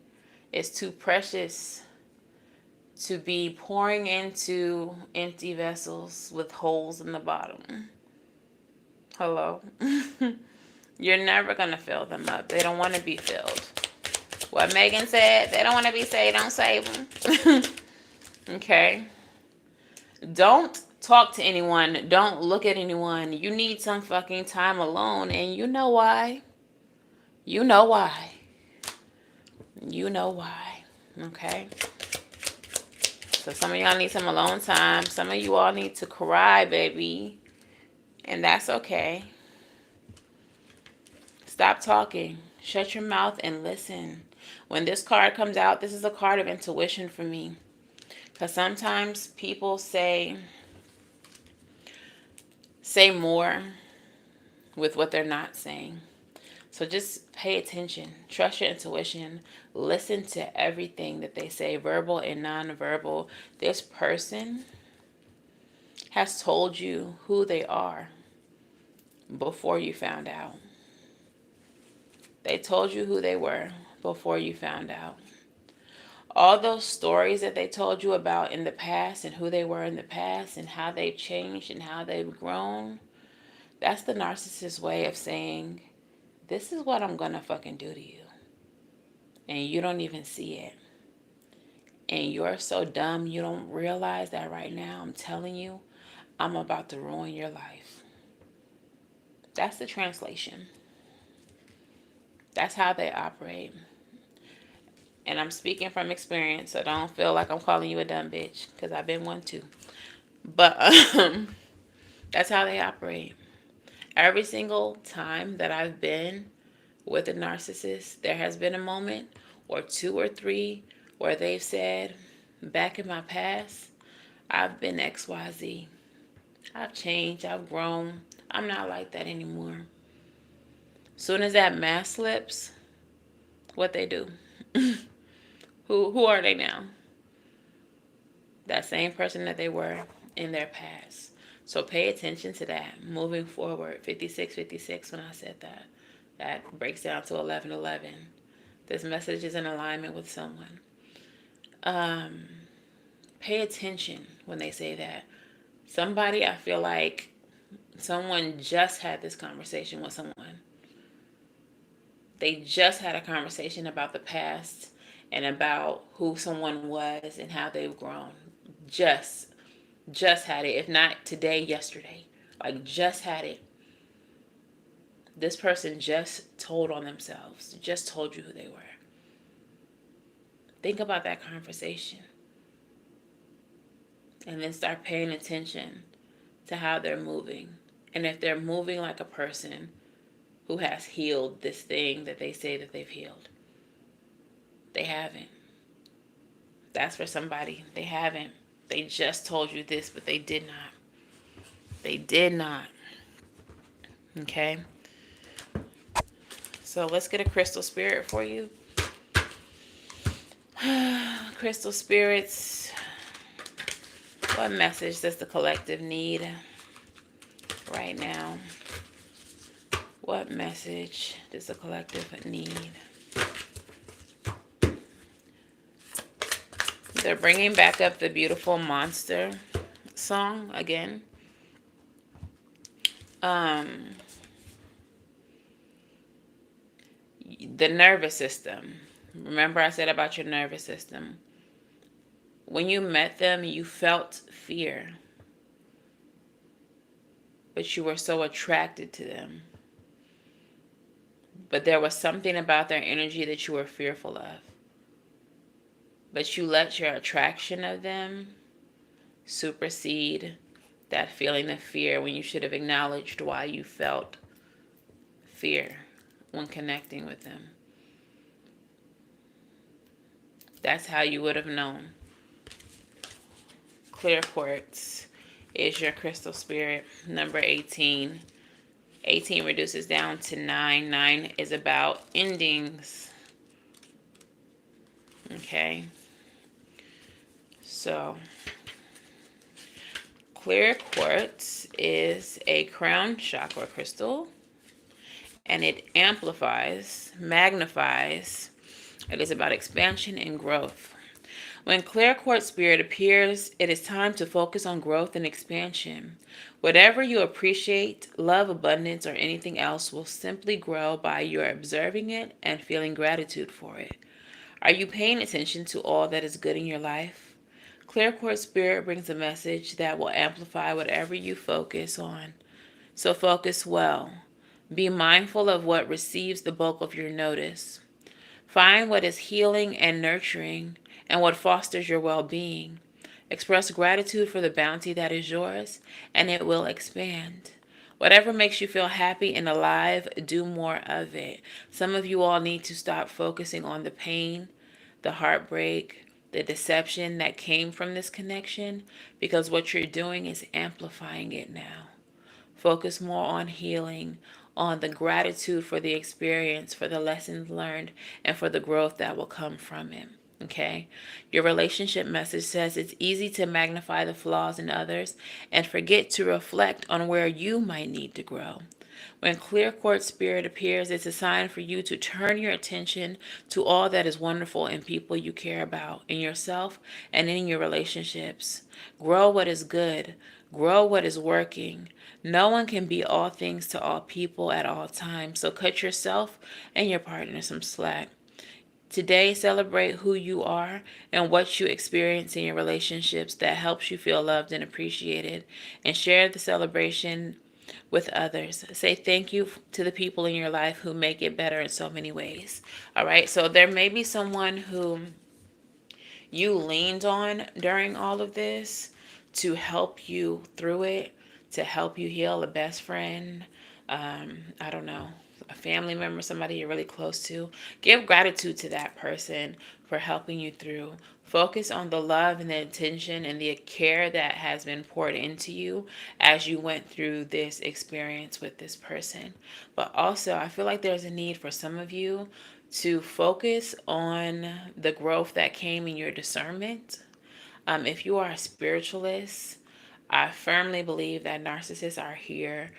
is too precious to be pouring into empty vessels with holes in the bottom. Hello? You're never going to fill them up. They don't want to be filled. What Megan said, they don't want to be saved, don't save them. Okay? Don't talk to anyone. Don't look at anyone. You need some fucking time alone. And you know why. You know why. You know why. Okay? So some of y'all need some alone time. Some of you all need to cry, baby. And that's okay. Stop talking. Shut your mouth and listen. When this card comes out, this is a card of intuition for me. Because sometimes people say more with what they're not saying. So just pay attention. Trust your intuition. Listen to everything that they say, verbal and non-verbal. This person has told you who they are before you found out. They told you who they were before you found out. All those stories that they told you about in the past and who they were in the past and how they've changed and how they've grown, that's the narcissist's way of saying, this is what I'm gonna fucking do to you. And you don't even see it. And you're so dumb you don't realize that right now. I'm telling you, I'm about to ruin your life. That's the translation. That's how they operate. And I'm speaking from experience, so don't feel like I'm calling you a dumb bitch, because I've been one too. But that's how they operate. Every single time that I've been with a narcissist, there has been a moment or two or three where they've said, back in my past, I've been XYZ. I've changed, I've grown. I'm not like that anymore. Soon as that mask slips, what they do? Who are they now? That same person that they were in their past. So pay attention to that moving forward. 5656 when I said that. That breaks down to 1111. This message is in alignment with someone. Pay attention when they say that. Somebody, I feel like someone just had this conversation with someone. They just had a conversation about the past and about who someone was and how they've grown. Just had it. If not today, yesterday. Like, just had it. This person just told on themselves. Just told you who they were. Think about that conversation. And then start paying attention to how they're moving. And if they're moving like a person who has healed this thing that they say that they've healed. They haven't. That's for somebody. They haven't. They just told you this, but they did not. They did not. Okay? So let's get a crystal spirit for you. Crystal spirits, what message does the collective need right now? What message does the collective need? They're bringing back up the Beautiful Monster song again. The nervous system. Remember I said about your nervous system. When you met them, you felt fear. But you were so attracted to them. But there was something about their energy that you were fearful of. But you let your attraction of them supersede that feeling of fear when you should have acknowledged why you felt fear when connecting with them. That's how you would have known. Clear quartz is your crystal spirit, number 18. 18 reduces down to 9. 9 is about endings. Okay. So, clear quartz is a crown chakra crystal, and it amplifies, magnifies. It is about expansion and growth. When clear quartz spirit appears, it is time to focus on growth and expansion. Whatever you appreciate, love, abundance, or anything else will simply grow by your observing it and feeling gratitude for it. Are you paying attention to all that is good in your life? Clear quartz spirit brings a message that will amplify whatever you focus on. So focus well. Be mindful of what receives the bulk of your notice. Find what is healing and nurturing and what fosters your well being. Express gratitude for the bounty that is yours, and it will expand. Whatever makes you feel happy and alive, do more of it. Some of you all need to stop focusing on the pain, the heartbreak, the deception that came from this connection, because what you're doing is amplifying it now. Focus more on healing, on the gratitude for the experience, for the lessons learned, and for the growth that will come from it. Okay? Your relationship message says it's easy to magnify the flaws in others and forget to reflect on where you might need to grow. When clear quartz spirit appears, it's a sign for you to turn your attention to all that is wonderful in people you care about, in yourself, and in your relationships. Grow what is good. Grow what is working. No one can be all things to all people at all times, so cut yourself and your partner some slack. Today, celebrate who you are and what you experience in your relationships that helps you feel loved and appreciated, and share the celebration with others. Say thank you to the people in your life who make it better in so many ways. All right, so there may be someone who you leaned on during all of this to help you through it, to help you heal, a best friend, I don't know, a family member, somebody you're really close to. Give gratitude to that person for helping you through. Focus on the love and the attention and the care that has been poured into you as you went through this experience with this person. But also, I feel like there's a need for some of you to focus on the growth that came in your discernment. If you are a spiritualist, I firmly believe that narcissists are here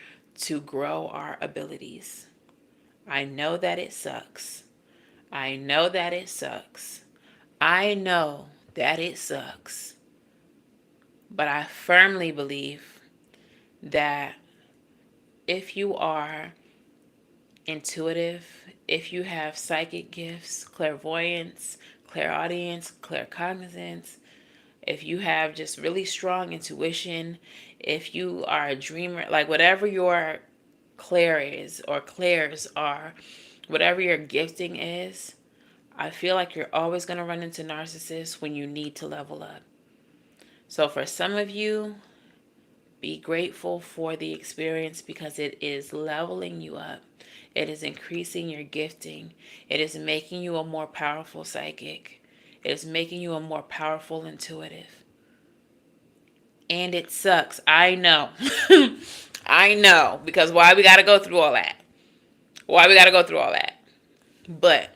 to grow our abilities. I know that it sucks. I know that it sucks. I know that it sucks. But I firmly believe that if you are intuitive, if you have psychic gifts, clairvoyance, clairaudience, claircognizance, if you have just really strong intuition, if you are a dreamer, like whatever your clair is or clairs are, whatever your gifting is, I feel like you're always going to run into narcissists when you need to level up. So for some of you, be grateful for the experience because it is leveling you up. It is increasing your gifting. It is making you a more powerful psychic. It is making you a more powerful intuitive. And it sucks. I know. I know. Because why we got to go through all that? Why we got to go through all that? But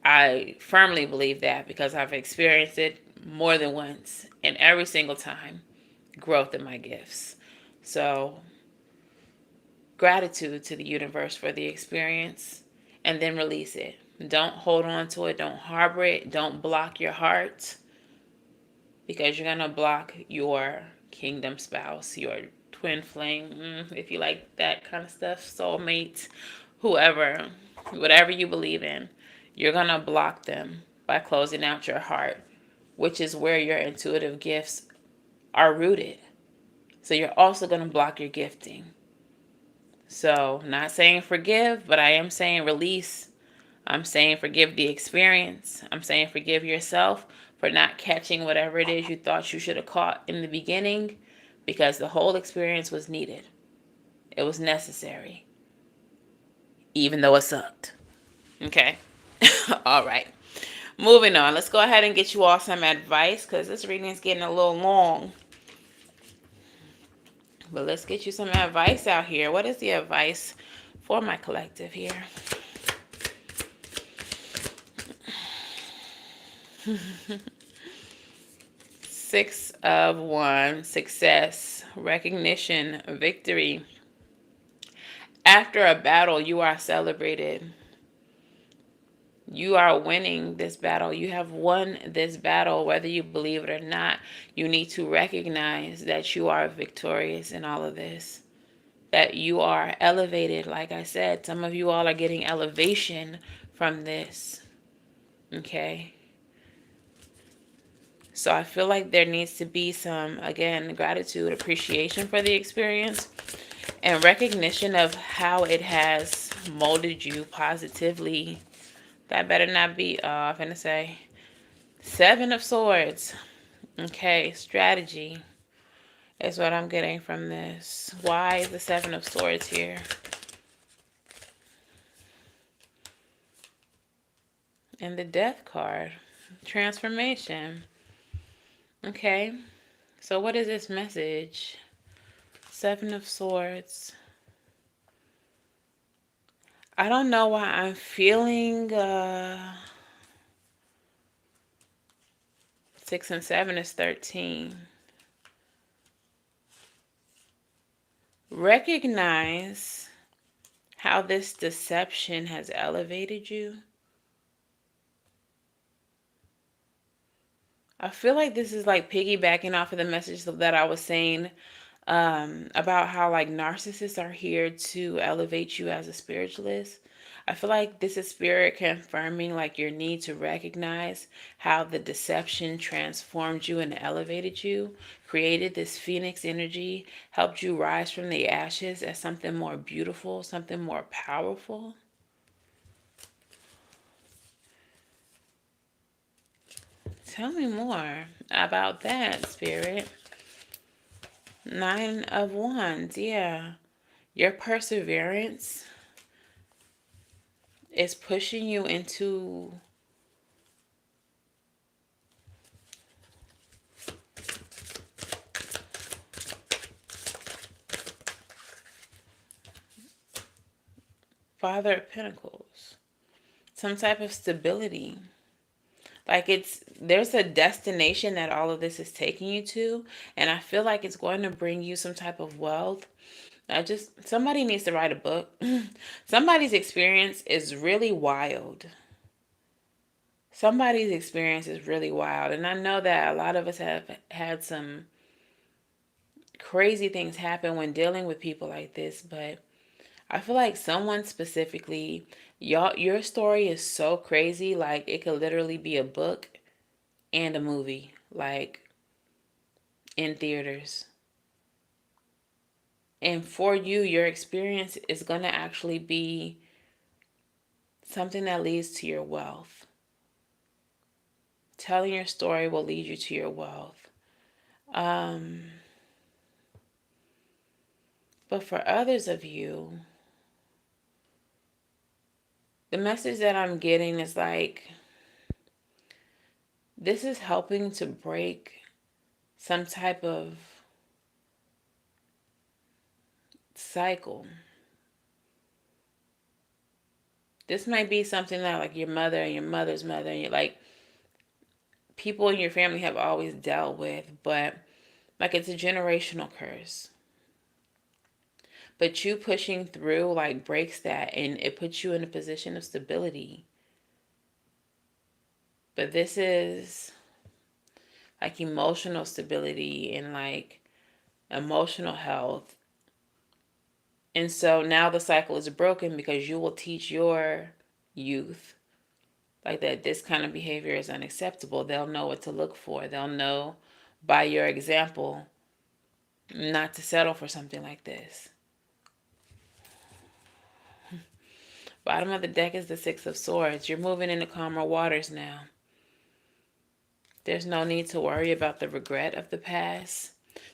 I firmly believe that because I've experienced it more than once. And every single time, growth in my gifts. So gratitude to the universe for the experience, and then release it. Don't hold on to it. Don't harbor it. Don't block your heart, because you're going to block your kingdom spouse, your twin flame, if you like that kind of stuff, soulmate, whoever, whatever you believe in. You're going to block them by closing out your heart, which is where your intuitive gifts are rooted. So you're also going to block your gifting. So, not saying forgive, but I am saying release. I'm saying forgive the experience. I'm saying forgive yourself for not catching whatever it is you thought you should have caught in the beginning, because the whole experience was needed. It was necessary, even though it sucked. Okay? All right. Moving on. Let's go ahead and get you all some advice, because this reading is getting a little long. But let's get you some advice out here. What is the advice for my collective here? Six of Wands, success, recognition, victory. After a battle, you are celebrated. You are winning this battle. You have won this battle, whether you believe it or not. You need to recognize that you are victorious in all of this, that you are elevated. Like I said, some of you all are getting elevation from this. Okay? So I feel like there needs to be some, again, gratitude, appreciation for the experience, and recognition of how it has molded you positively. That better not be, I'm going to say, Seven of Swords. Okay, strategy is what I'm getting from this. Why is the Seven of Swords here? And the Death card. Transformation. Okay, so what is this message? Seven of Swords. I don't know why I'm feeling 6 and 7 is 13. Recognize how this deception has elevated you. I feel like this is like piggybacking off of the message that I was saying about how like narcissists are here to elevate you as a spiritualist. I feel like this is spirit confirming like your need to recognize how the deception transformed you and elevated you, created this phoenix energy, helped you rise from the ashes as something more beautiful, something more powerful. Tell me more about that, Spirit. Nine of Wands, yeah. Your perseverance is pushing you into Father of Pentacles, some type of stability. Like there's a destination that all of this is taking you to, and I feel like it's going to bring you some type of wealth. Somebody needs to write a book. Somebody's experience is really wild. Somebody's experience is really wild. And I know that a lot of us have had some crazy things happen when dealing with people like this, but I feel like someone specifically, your story is so crazy, like it could literally be a book and a movie, like in theaters. And for you, your experience is going to actually be something that leads to your wealth. Telling your story will lead you to your wealth. But for others of you, the message that I'm getting is like, this is helping to break some type of cycle. This might be something that like your mother and your mother's mother and like people in your family have always dealt with, but like it's a generational curse. But you pushing through like breaks that and it puts you in a position of stability. But this is like emotional stability and like emotional health. And so now the cycle is broken because you will teach your youth like that this kind of behavior is unacceptable. They'll know what to look for. They'll know by your example not to settle for something like this. Bottom of the deck is the Six of Swords. You're moving into calmer waters now. There's no need to worry about the regret of the past.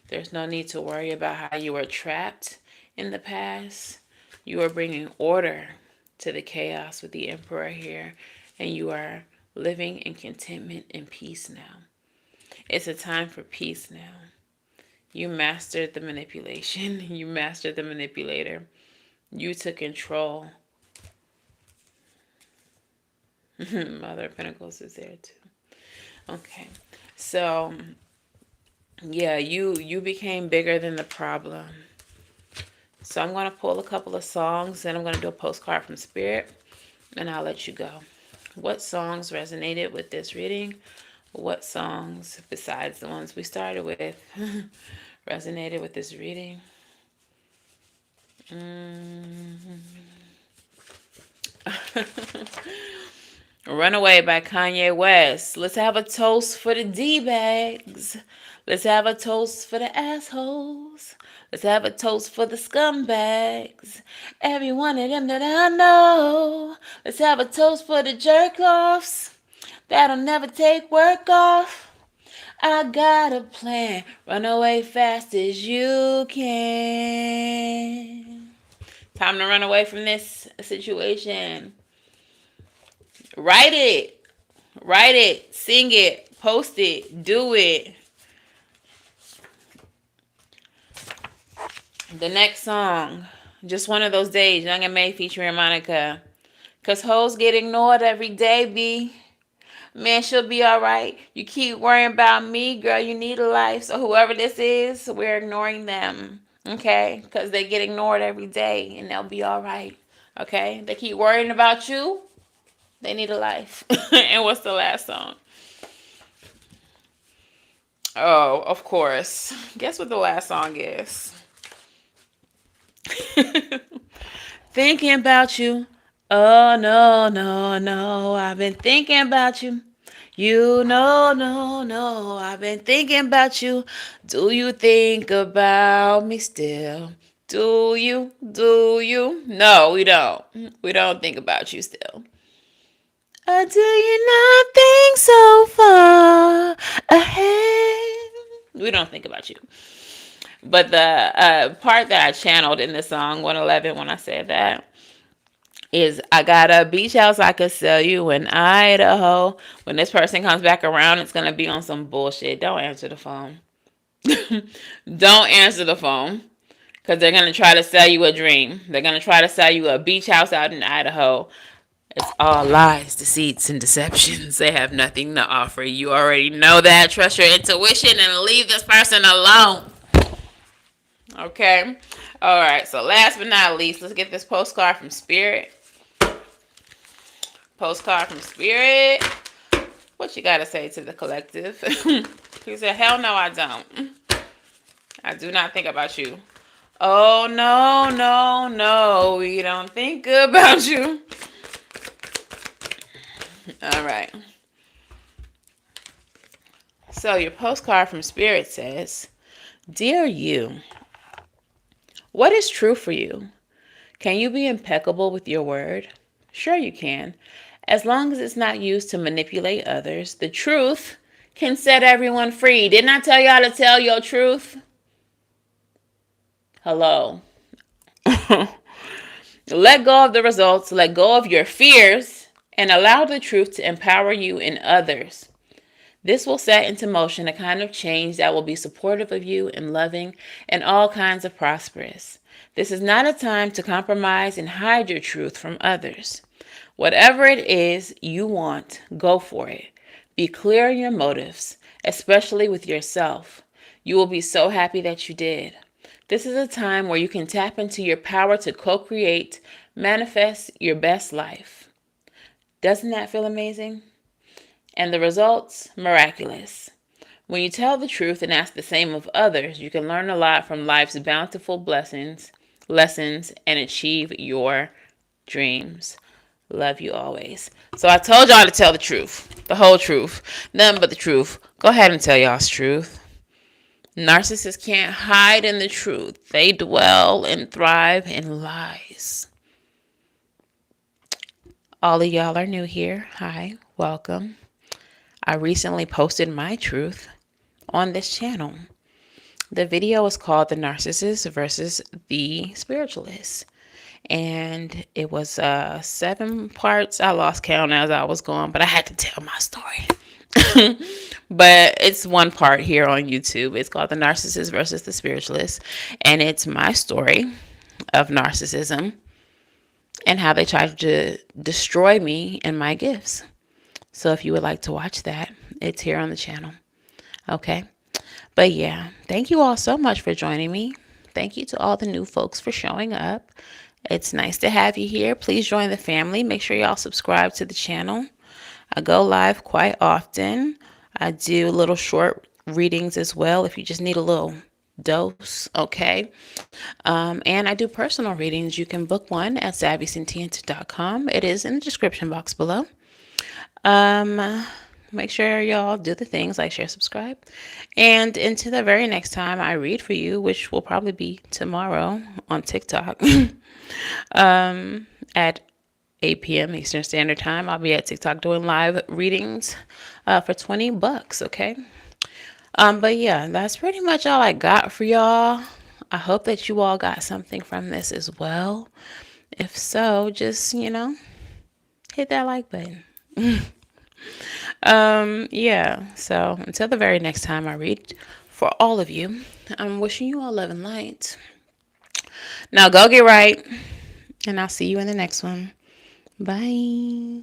There's no need to worry about how you were trapped in the past. You are bringing order to the chaos with the Emperor here, and you are living in contentment and peace now. It's a time for peace now. You mastered the manipulation. You mastered the manipulator. You took control. Mother of Pentacles is there too. Okay. So, yeah, you became bigger than the problem. So I'm going to pull a couple of songs, and I'm going to do a postcard from Spirit, and I'll let you go. What songs resonated with this reading? What songs, besides the ones we started with, resonated with this reading? Runaway by Kanye West. Let's have a toast for the D-bags. Let's have a toast for the assholes. Let's have a toast for the scumbags. Every one of them that I know. Let's have a toast for the jerk-offs that'll never take work off. I got a plan. Run away fast as you can. Time to run away from this situation. Write it. Write it. Sing it. Post it. Do it. The next song. Just One of Those Days. Young and May featuring Monica. Cause hoes get ignored every day, B. Man, she'll be alright. You keep worrying about me, girl. You need a life. So whoever this is, we're ignoring them. Okay? Because they get ignored every day and they'll be alright. Okay? They keep worrying about you. They need a life. And what's the last song? Oh, of course. Guess what the last song is? Thinking about you. Oh, no, no, no. I've been thinking about you. You know, no, no. I've been thinking about you. Do you think about me still? Do you? Do you? No, we don't. We don't think about you still. Or do you not think so far ahead? We don't think about you. But the part that I channeled in the song 111 when I said that is, I got a beach house I could sell you in Idaho. When this person comes back around, it's going to be on some bullshit. Don't answer the phone. Don't answer the phone. Because they're going to try to sell you a dream. They're going to try to sell you a beach house out in Idaho. It's all lies, deceits, and deceptions. They have nothing to offer. You already know that. Trust your intuition and leave this person alone. Okay? All right. So last but not least, let's get this postcard from Spirit. Postcard from Spirit. What you got to say to the collective? He said, hell no, I don't. I do not think about you. Oh, no, no, no. We don't think about you. All right. So your postcard from Spirit says, Dear you, what is true for you? Can you be impeccable with your word? Sure you can. As long as it's not used to manipulate others, the truth can set everyone free. Didn't I tell y'all to tell your truth? Hello. Let go of the results, let go of your fears, and allow the truth to empower you and others. This will set into motion a kind of change that will be supportive of you and loving and all kinds of prosperous. This is not a time to compromise and hide your truth from others. Whatever it is you want, go for it. Be clear in your motives, especially with yourself. You will be so happy that you did. This is a time where you can tap into your power to co-create, manifest your best life. Doesn't that feel amazing? And the results, miraculous. When you tell the truth and ask the same of others, you can learn a lot from life's bountiful blessings, lessons, and achieve your dreams. Love you always. So I told y'all to tell the truth, the whole truth, nothing but the truth. Go ahead and tell y'all's truth. Narcissists can't hide in the truth. They dwell and thrive in lies. All of y'all are new here. Hi, welcome. I recently posted my truth on this channel. The video is called The Narcissist versus the Spiritualist. And it was 7 parts. I lost count as I was going, but I had to tell my story. But it's one part here on YouTube. It's called The Narcissist versus the Spiritualist. And it's my story of narcissism and how they tried to destroy me and my gifts. So if you would like to watch that, it's here on the channel. Okay. But yeah, thank you all so much for joining me. Thank you to all the new folks for showing up. It's nice to have you here. Please join the family. Make sure y'all subscribe to the channel. I go live quite often. I do little short readings as well if you just need a little dose, okay? And I do personal readings. You can book one at savvysentient.com. It is in the description box below. Um, Make sure y'all do the things like share, subscribe. And until the very next time I read for you, which will probably be tomorrow on TikTok at 8 p.m. Eastern Standard Time. I'll be at TikTok doing live readings for $20, okay? But yeah, that's pretty much all I got for y'all. I hope that you all got something from this as well. If so, just, hit that like button. Yeah, so until the very next time I read for all of you, I'm wishing you all love and light. Now go get right, and I'll see you in the next one. Bye.